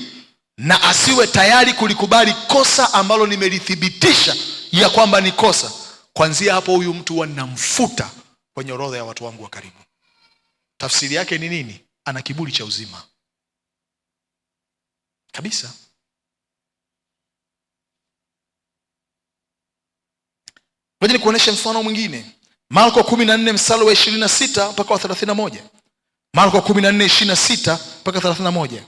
na asiwe tayari kulikubali kosa ambalo nimelithibitisha ya kwamba ni kosa, kuanzia hapo huyu mtu huwa ninamfuta kwenye orodha ya watu wangu wa karibu. Tafsiri yake ni nini? Ana kiburi cha uzima kabisa. Ngoja nikuoneshe mfano mwingine. Marko 14 mstari wa 26 mpaka wa 31. Marko 14:26 mpaka 31.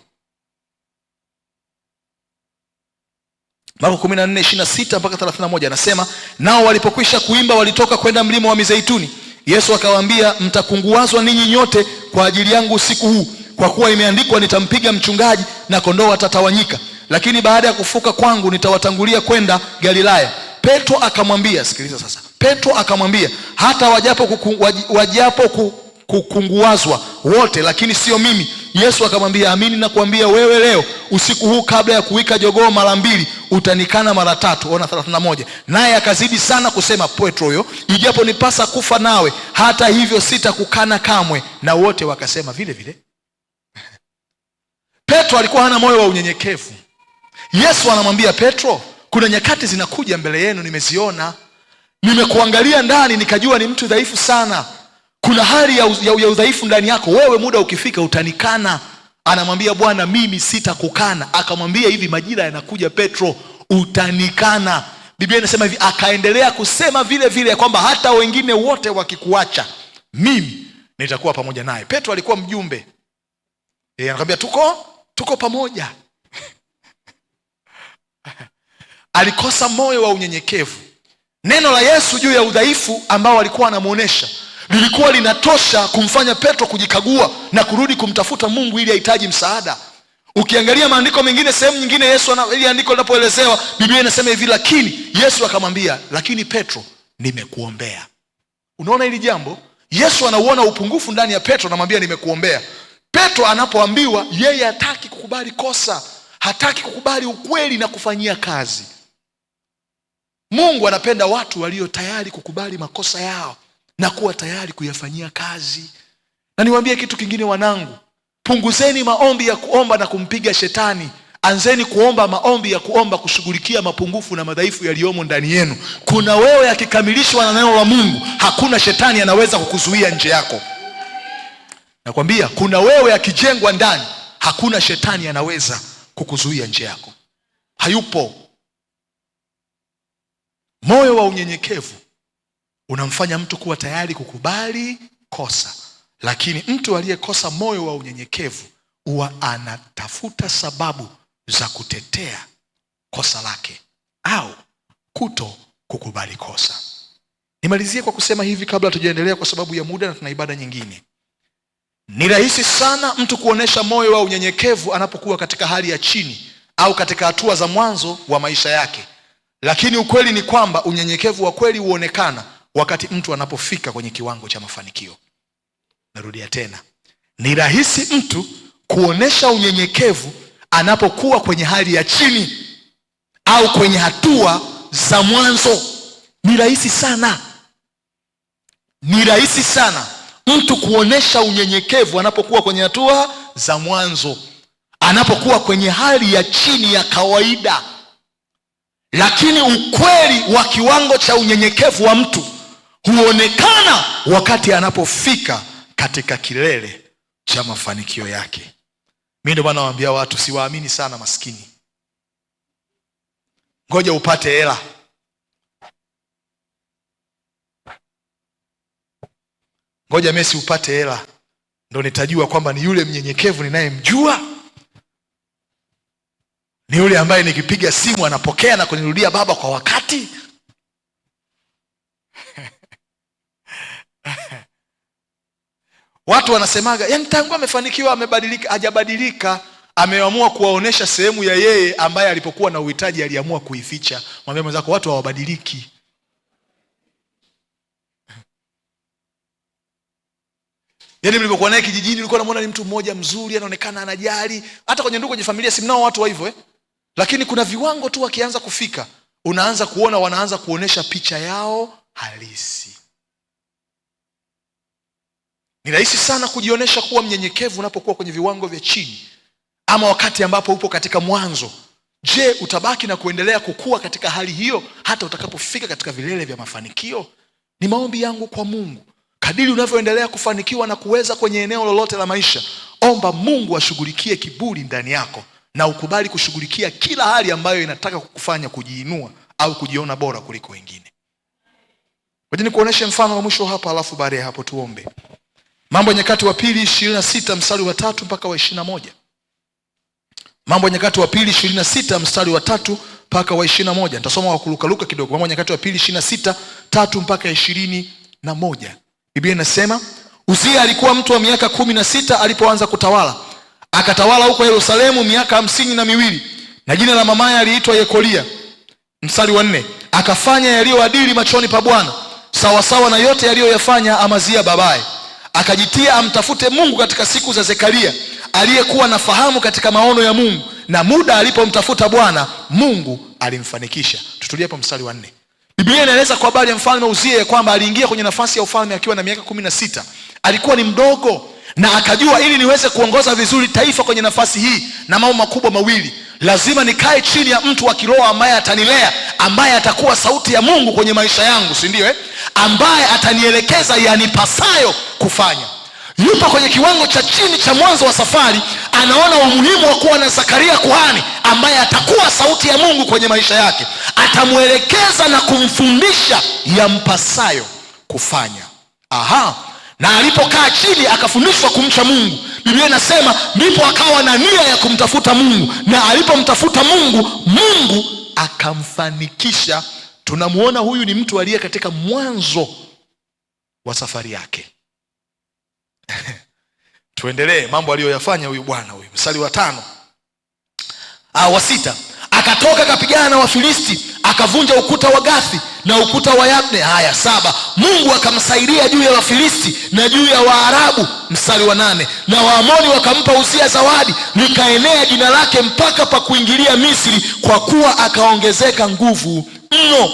Marko 14:26 mpaka 31 anasema, nao walipokwisha kuimba walitoka kwenda mlima wa Mizeituni. Yesu akawaambia, mtakunguazwa ninyi nyote kwa ajili yangu usiku huu, kwa kuwa imeandikwa, nitampiga mchungaji na kondoo watatawanyika. Lakini baada ya kufuka kwangu nitawatangulia kwenda Galilaya. Petro akamwambia, sikiliza sasa. Petro akamwambia, hata wajapo kukunguazwa wote, lakini sio mimi. Yesu akamwambia, amini nakuambia wewe, leo usiku huu kabla ya kuwika jogoo mara mbili utanikana mara tatu. Ona 31. Naye akazidi sana kusema, Petro huyo, ijapo nipasa kufa nawe, hata hivyo sitakukana kamwe. Na wote wakasema vile vile. Petro alikuwa hana moyo wa unyenyekevu. Yesu anamwambia Petro, kuna nyakati zinakuja mbele yenu, nimeziona. Nimekuangalia ndani nikajua ni mtu dhaifu sana. Kuna hali ya udhaifu ndani yako. Wewe muda ukifika utanikana. Anamwambia Bwana, mimi sitakukana. Akamwambia hivi, majira yanakuja Petro, utanikana. Biblia inasema hivi, akaendelea kusema vile vile kwamba hata wengine wote wakikuacha, mimi nitakuwa pamoja naye. Petro alikuwa mjumbe. Anakuambia tuko pamoja. Alikosa moyo wa unyenyekevu. Neno la Yesu juu ya udhaifu ambao alikuwa anamuonesha lilikuwa linatosha kumfanya Petro kujikagua na kurudi kumtafuta Mungu ili ahitaji msaada. Ukiangalia maandiko mengine, sehemu nyingine ili andiko linapoelezewa, Biblia inasema hivi, lakini Yesu akamwambia, lakini Petro, nimekuombea. Unaona hili jambo? Yesu anauona upungufu ndani ya Petro, anamwambia nimekuombea. Petro anapoambiwa, yeye hataki kukubali kosa, hataki kukubali ukweli na kufanyia kazi. Mungu anapenda watu walio tayari kukubali makosa yao na kuwa tayari kuyafanyia kazi. Na niwaambie kitu kingine wanangu, punguzeni maombi ya kuomba na kumpiga shetani. Anzeni kuomba maombi ya kuomba kushughulikia mapungufu na madhaifu yaliyomo ndani yenu. Kuna wewe yakikamilishwa na neno la Mungu, hakuna shetani anaweza kukuzuia nje yako. Nakwambia, kuna wewe yakijengwa ndani, hakuna shetani anaweza kukuzuia nje yako. Hayupo. Moyo wa unyenyekevu unamfanya mtu kuwa tayari kukubali kosa. Lakini mtu aliyekosa moyo wa unyenyekevu huwa anatafuta sababu za kutetea kosa lake au kuto kukubali kosa. Nimalizie kwa kusema hivi kabla tujaendelea, kwa sababu ya muda na tuna ibada nyingine. Ni rahisi sana mtu kuonesha moyo wa unyenyekevu anapokuwa katika hali ya chini au katika hatua za mwanzo wa maisha yake. Lakini ukweli ni kwamba unyenyekevu wa kweli huonekana wakati mtu anapofika kwenye kiwango cha mafanikio. Narudia tena. Ni rahisi mtu kuonesha unyenyekevu anapokuwa kwenye hali ya chini au kwenye hatua za mwanzo. Ni rahisi sana. Ni rahisi sana mtu kuonesha unyenyekevu anapokuwa kwenye hatua za mwanzo, anapokuwa kwenye hali ya chini ya kawaida. Lakini ukweli wa kiwango cha unyenyekevu wa mtu huonekana wakati anapofika katika kilele cha mafanikio yake. Mimi ndio maana nawaambia watu, siwaamini sana maskini. Ngoja upate hela. Ngoja Messi upate hela, ndio nitajua kwamba ni yule mnyenyekevu ninayemjua. Ni yule ambaye nikipiga simu anapokea na kunirudia baba kwa wakati. Watu wanasemaga, yani tangu amefanikiwa amebadilika. Hajabadilika, ameamua kuwaonesha sehemu ya yeye ambaye alipokuwa na uhitaji aliamua kuificha. Mwambie mwenzako, watu hawabadiliki. Yaani mlipokuwa naye kijijini ulikuwa unamuona ni mtu mmoja mzuri, anaonekana anajali. Hata kwenye ndugu, kwenye familia simnao watu wa hivyo Lakini kuna viwango tu wakianza kufika, unaanza kuona wanaanza kuonesha picha yao halisi. Ni rahisi sana kujionesha kuwa mnyenyekevu unapokuwa kwenye viwango vya chini ama wakati ambapo upo katika mwanzo. Je, utabaki na kuendelea kukua katika hali hiyo hata utakapofika katika vilele vya mafanikio? Ni maombi yangu kwa Mungu, kadiri unavyoendelea kufanikiwa na kuweza kwenye eneo lolote la maisha, omba Mungu ashughulikie kiburi ndani yako na ukubali kushughulikia kila hali ambayo inataka kukufanya kujiinua au kujiona bora kuliko wengine. Ngoja nikuoneshe mfano wa mwisho hapa, alafu baada ya hapo tuombe. Mambo ya Nyakati wa Pili 26 mstari wa 3 mpaka wa 21. Mambo ya Nyakati wa Pili 26 mstari wa 3 mpaka wa 21. Nitasoma kwa kurukaruka kidogo. Mambo ya Nyakati wa Pili 26 3 mpaka 21. Biblia inasema, Uzia alikuwa mtu wa miaka 16 alipoanza kutawala. Akatawala huko Yerusalemu miaka 52, na jina la mamaye aliitwa Yekolia. Mstari wa 4. Akafanya yaliyoadili machoni pa Bwana, sawa sawa na yote aliyoyafanya Amazia babaye. Akajitia amtafute Mungu katika siku za Zekaria, aliyekuwa na fahamu katika maono ya Mungu, na muda alipomtafuta Bwana, Mungu alimfanikisha. Tutulie hapo mstari wa 4. Biblia inaeleza kwa habari ya mfalme Uzia kwamba aliingia kwenye nafasi ya ufalme akiwa na miaka 16. Alikuwa ni mdogo, na akajua ili niweze kuongoza vizuri taifa kwenye nafasi hii na mambo makubwa mawili, lazima nikae chini ya mtu wa kiroho ambaye atanilea, ambaye atakuwa sauti ya Mungu kwenye maisha yangu, si ndio ambaye atanielekeza yanipasayo kufanya. Yupo kwenye kiwango cha chini cha mwanzo wa safari, anaona umuhimu wa kuwa na Zakaria kuhani ambaye atakuwa sauti ya Mungu kwenye maisha yake, atamuelekeza na kumfundisha yampasayo kufanya. Na alipokaa chini akafundishwa kumcha Mungu, Biblia inasema ndipo akawa na nia ya kumtafuta Mungu, na alipomtafuta Mungu, Mungu akamfanikisha. Tunamuona huyu ni mtu aliye katika mwanzo wa safari yake. Tuendelee mambo aliyoyafanya huyu bwana huyu. Mstari wa 5 wa 6. Akatoka akapigana na Wafilisti, akavunja ukuta wa Gathi na ukuta wa Yabne. 7. Mungu akamsaidia juu ya Wafilisti na juu ya Waarabu. Mstari wa 8. Na Waamoni wakampa Uzia zawadi, likaenea jina lake mpaka pa kuingilia Misri, kwa kuwa akaongezeka nguvu mno.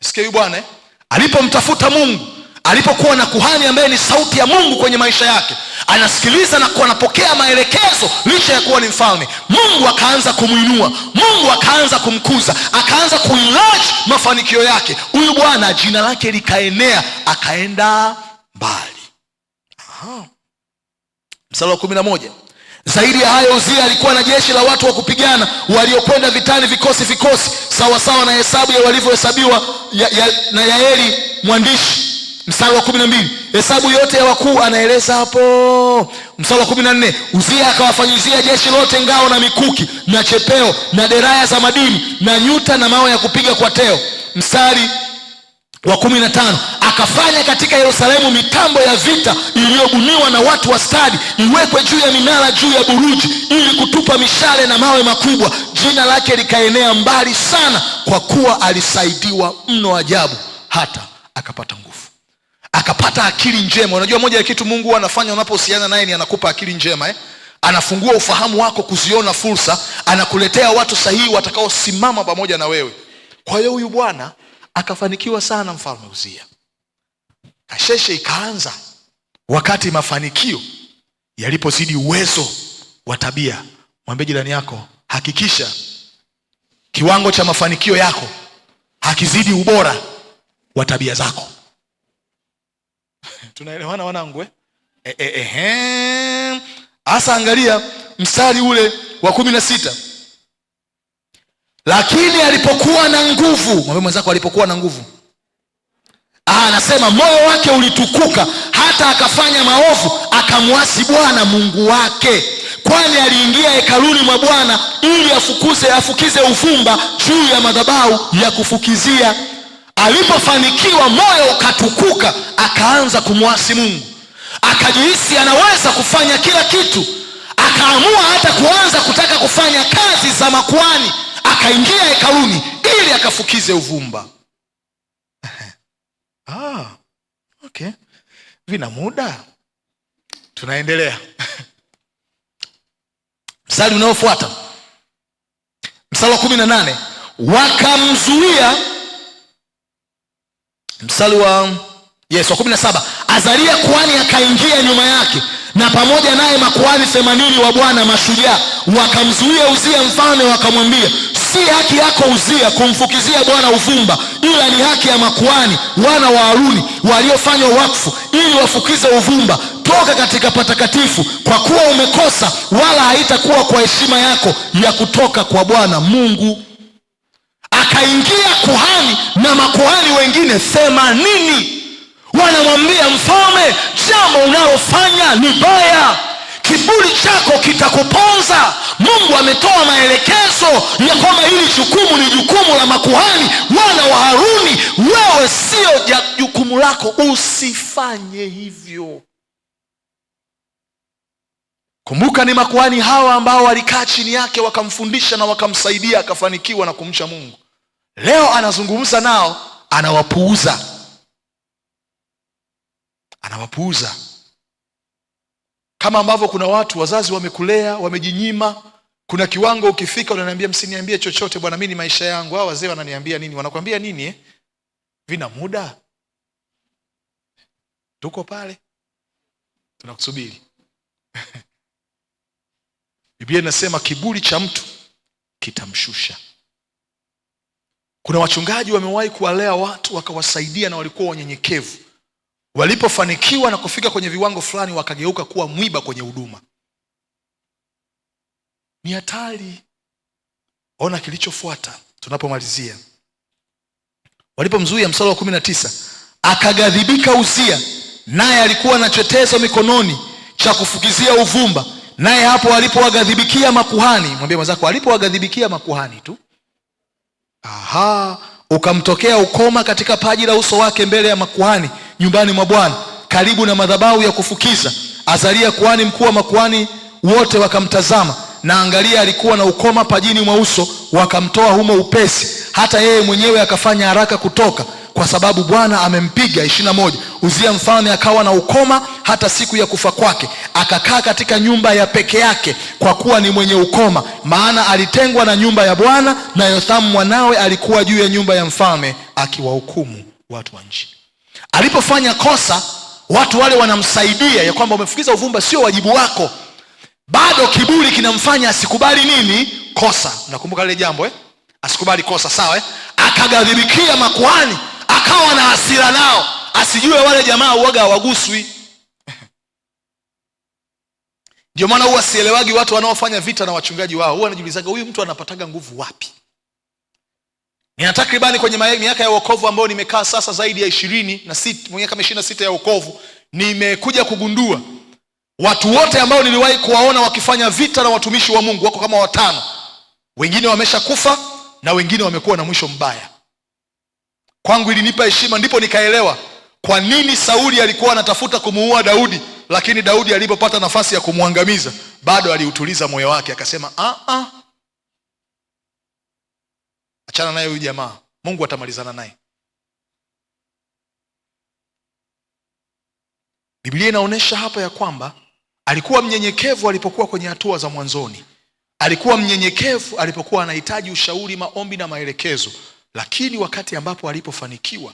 Sikia huyu bwana alipomtafuta Mungu, alipokuwa na kuhani ambaye ni sauti ya Mungu kwenye maisha yake, anasikiliza na anapokea maelekezo licha ya kuwa ni mfalme, Mungu akaanza kumuinua, Mungu akaanza kumkuza, akaanza kuenlarge mafanikio yake. Huyu bwana jina lake likaenea, akaenda mbali. Mstari wa 11. Zaidi ya hayo, Uzia alikuwa na jeshi la watu wa kupigana waliokwenda vitani vikosi sawa sawa na hesabu ya walivyohesabiwa na Yaeli mwandishi. Mstari wa 12. Hesabu yote ya wakuu anaeleza hapo. Mstari wa 14. Uzia akawafanyizia jeshi lote ngao na mikuki na chepeo na deraya za madini na nyuta na mawe ya kupiga kwa teo. Mstari wa 15, akafanya katika Yerusalemu mitambo ya vita iliyobuniwa na watu wa stadi, iwekwe juu ya minara, juu ya buruji, ili kutupa mishale na mawe makubwa. Jina lake likaenea mbali sana, kwa kuwa alisaidiwa mno ajabu, hata akapata nguvu, akapata akili njema. Unajua moja ya kitu Mungu anafanya unapohusiana naye ni anakupa akili njema. Anafungua ufahamu wako kuziona fursa, anakuletea watu sahihi watakaosimama pamoja na wewe. Kwa hiyo huyu bwana akafanikiwa sana, mfalme Uzia. Kasheshe ikaanza wakati mafanikio yalipozidi uwezo wa tabia. Mwambie jirani yako, hakikisha kiwango cha mafanikio yako hakizidi ubora wa tabia zako. Tunaelewana wanangu? Asa angalia mstari ule wa 16. Lakini alipokuwa na nguvu, mwambie mwenzako alipokuwa na nguvu. Anasema moyo wake ulitukuka, hata akafanya maovu, akamwasi Bwana Mungu wake. Kwani aliingia hekaluni mwa Bwana ili afukize uvumba juu ya madhabahu ya kufukizia. Alipofanikiwa, moyo ukatukuka, akaanza kumwasi Mungu. Akajihisi anaweza kufanya kila kitu, akaamua hata kuanza kutaka kufanya kazi za makuhani. Akaingia hekaluni ili akafukize uvumba. Okay. Vina muda. Tunaendelea. Mstari unaofuata, mstari wa 18, wakamzuia. Mstari wa 17, Azaria kuhani akaingia nyuma yake, na pamoja naye makuhani 80 wa Bwana mashujaa. Wakamzuia Uzia mfalme, wakamwambia, si haki yako Uzia kumfukizia Bwana uvumba, ila ni haki ya makuhani wana wa Haruni waliofanywa wakfu ili wafukize uvumba. Toka katika patakatifu, kwa kuwa umekosa, wala haitakuwa kwa heshima yako ya kutoka kwa Bwana Mungu. Akaingia kuhani na makuhani wengine 80, wanamwambia mfalme, jambo unalofanya ni baya, kiburi chako kitakuponza. Mungu ametoa maelekezo ya kwamba hili jukumu ni jukumu la makuhani wana wa Haruni, wewe sio jukumu lako, usifanye hivyo. Kumbuka ni makuhani hawa ambao walikaa chini yake wakamfundisha na wakamsaidia akafanikiwa na kumcha Mungu. Leo anazungumza nao, anawapuuza. Kama ambavyo kuna watu wazazi wamekulea, wamejinyima, kuna kiwango ukifika unaniambia msiniambie chochote bwana, mimi ni maisha yangu. Hao wazee wananiambia nini? Wanakuambia nini? Vina muda. Tuko pale, tunakusubiri. Biblia inasema kiburi cha mtu kitamshusha. Kuna wachungaji wamewahi kuwalea watu wakawasaidia na walikuwa wanyenyekevu. Walipofanikiwa na kufika kwenye viwango fulani, wakageuka kuwa mwiba kwenye huduma. Ni hatari. Ona kilichofuata tunapomalizia. Walipomzuia, mstari wa 19, akaghadhibika Uzia, naye alikuwa na chetezo mikononi cha kufukizia uvumba. Naye hapo alipowaghadhibikia makuhani, mwambie mwenzako alipowaghadhibikia makuhani tu, ukamtokea ukoma katika paji la uso wake mbele ya makuhani nyumbani mwa Bwana, karibu na madhabahu ya kufukiza. Azaria kuhani mkuu wa makuhani wote wakamtazama, na angalia, alikuwa na ukoma pajini mwa uso, wakamtoa humo upesi. Hata yeye mwenyewe akafanya haraka kutoka, kwa sababu Bwana amempiga. 21, Uzia mfalme akawa na ukoma hata siku ya kufa kwake, akakaa katika nyumba ya peke yake, kwa kuwa ni mwenye ukoma, maana alitengwa na nyumba ya Bwana, na Yothamu mwanawe alikuwa juu ya nyumba ya mfalme akiwahukumu watu wa nchi. Alipofanya kosa, watu wale wanamsaidia ya kwamba umefukiza uvumba, sio wajibu wako. Bado kiburi kinamfanya asikubali nini? Kosa. Nakumbuka lile jambo asikubali kosa, sawa Akaghadhibikia makuhani, akawa na hasira nao, asijue wale jamaa uoga hawaguswi. Ndio maana huwa sielewagi watu wanaofanya vita na wachungaji wao. Huwa najiulizaga huyu mtu anapataga nguvu wapi? Nina takribani kwenye miaka ya wokovu ambao nimekaa sasa zaidi ya 26, miaka 26 ya wokovu, nimekuja kugundua watu wote ambao niliwahi kuwaona wakifanya vita na watumishi wa Mungu wako kama 5. Wengine wameshakufa na wengine wamekuwa na mwisho mbaya. Kwangu ilinipa heshima, ndipo nikaelewa kwa nini Sauli alikuwa anatafuta kumuua Daudi, lakini Daudi alipopata nafasi ya kumwangamiza bado aliutuliza moyo wake, akasema achana naye huyu jamaa, Mungu atamalizana naye. Biblia inaonyesha hapa ya kwamba alikuwa mnyenyekevu alipokuwa kwenye hatua za mwanzoni. Alikuwa mnyenyekevu alipokuwa anahitaji ushauri, maombi na maelekezo. Lakini wakati ambapo alipofanikiwa,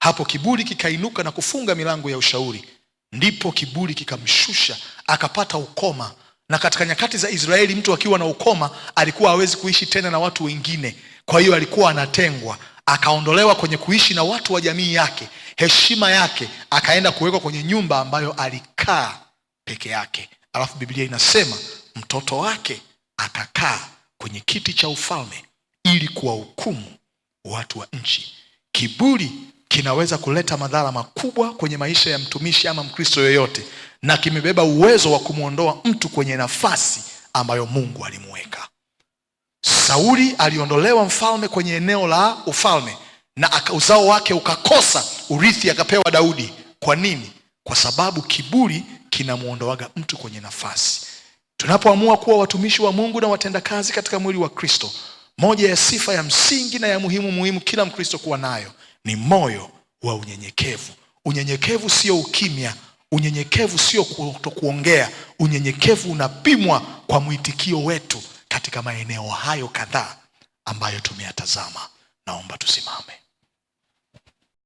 hapo kiburi kikainuka na kufunga milango ya ushauri. Ndipo kiburi kikamshusha, akapata ukoma. Na katika nyakati za Israeli, mtu akiwa na ukoma alikuwa hawezi kuishi tena na watu wengine. Kwa hiyo alikuwa anatengwa, akaondolewa kwenye kuishi na watu wa jamii yake. Heshima yake akaenda kuwekwa kwenye nyumba ambayo alikaa peke yake. Alafu Biblia inasema mtoto wake akakaa kwenye kiti cha ufalme ili kuwahukumu watu wa nchi. Kiburi kinaweza kuleta madhara makubwa kwenye maisha ya mtumishi ama Mkristo yoyote, na kimebeba uwezo wa kumuondoa mtu kwenye nafasi ambayo Mungu alimuweka. Sauli aliondolewa mfalme kwenye eneo la ufalme, na uzao wake ukakosa urithi, akapewa Daudi. Kwa nini? Kwa sababu kiburi kinamuondoaga mtu kwenye nafasi. Tunapoamua kuwa watumishi wa Mungu na watendakazi katika mwili wa Kristo, moja ya sifa ya msingi na ya muhimu kila Mkristo kuwa nayo ni moyo wa unyenyekevu. Unyenyekevu sio ukimya, unyenyekevu sio kutokuongea. Unyenyekevu unapimwa kwa mwitikio wetu katika maeneo hayo kadhaa ambayo tumeyatazama. Naomba tusimame.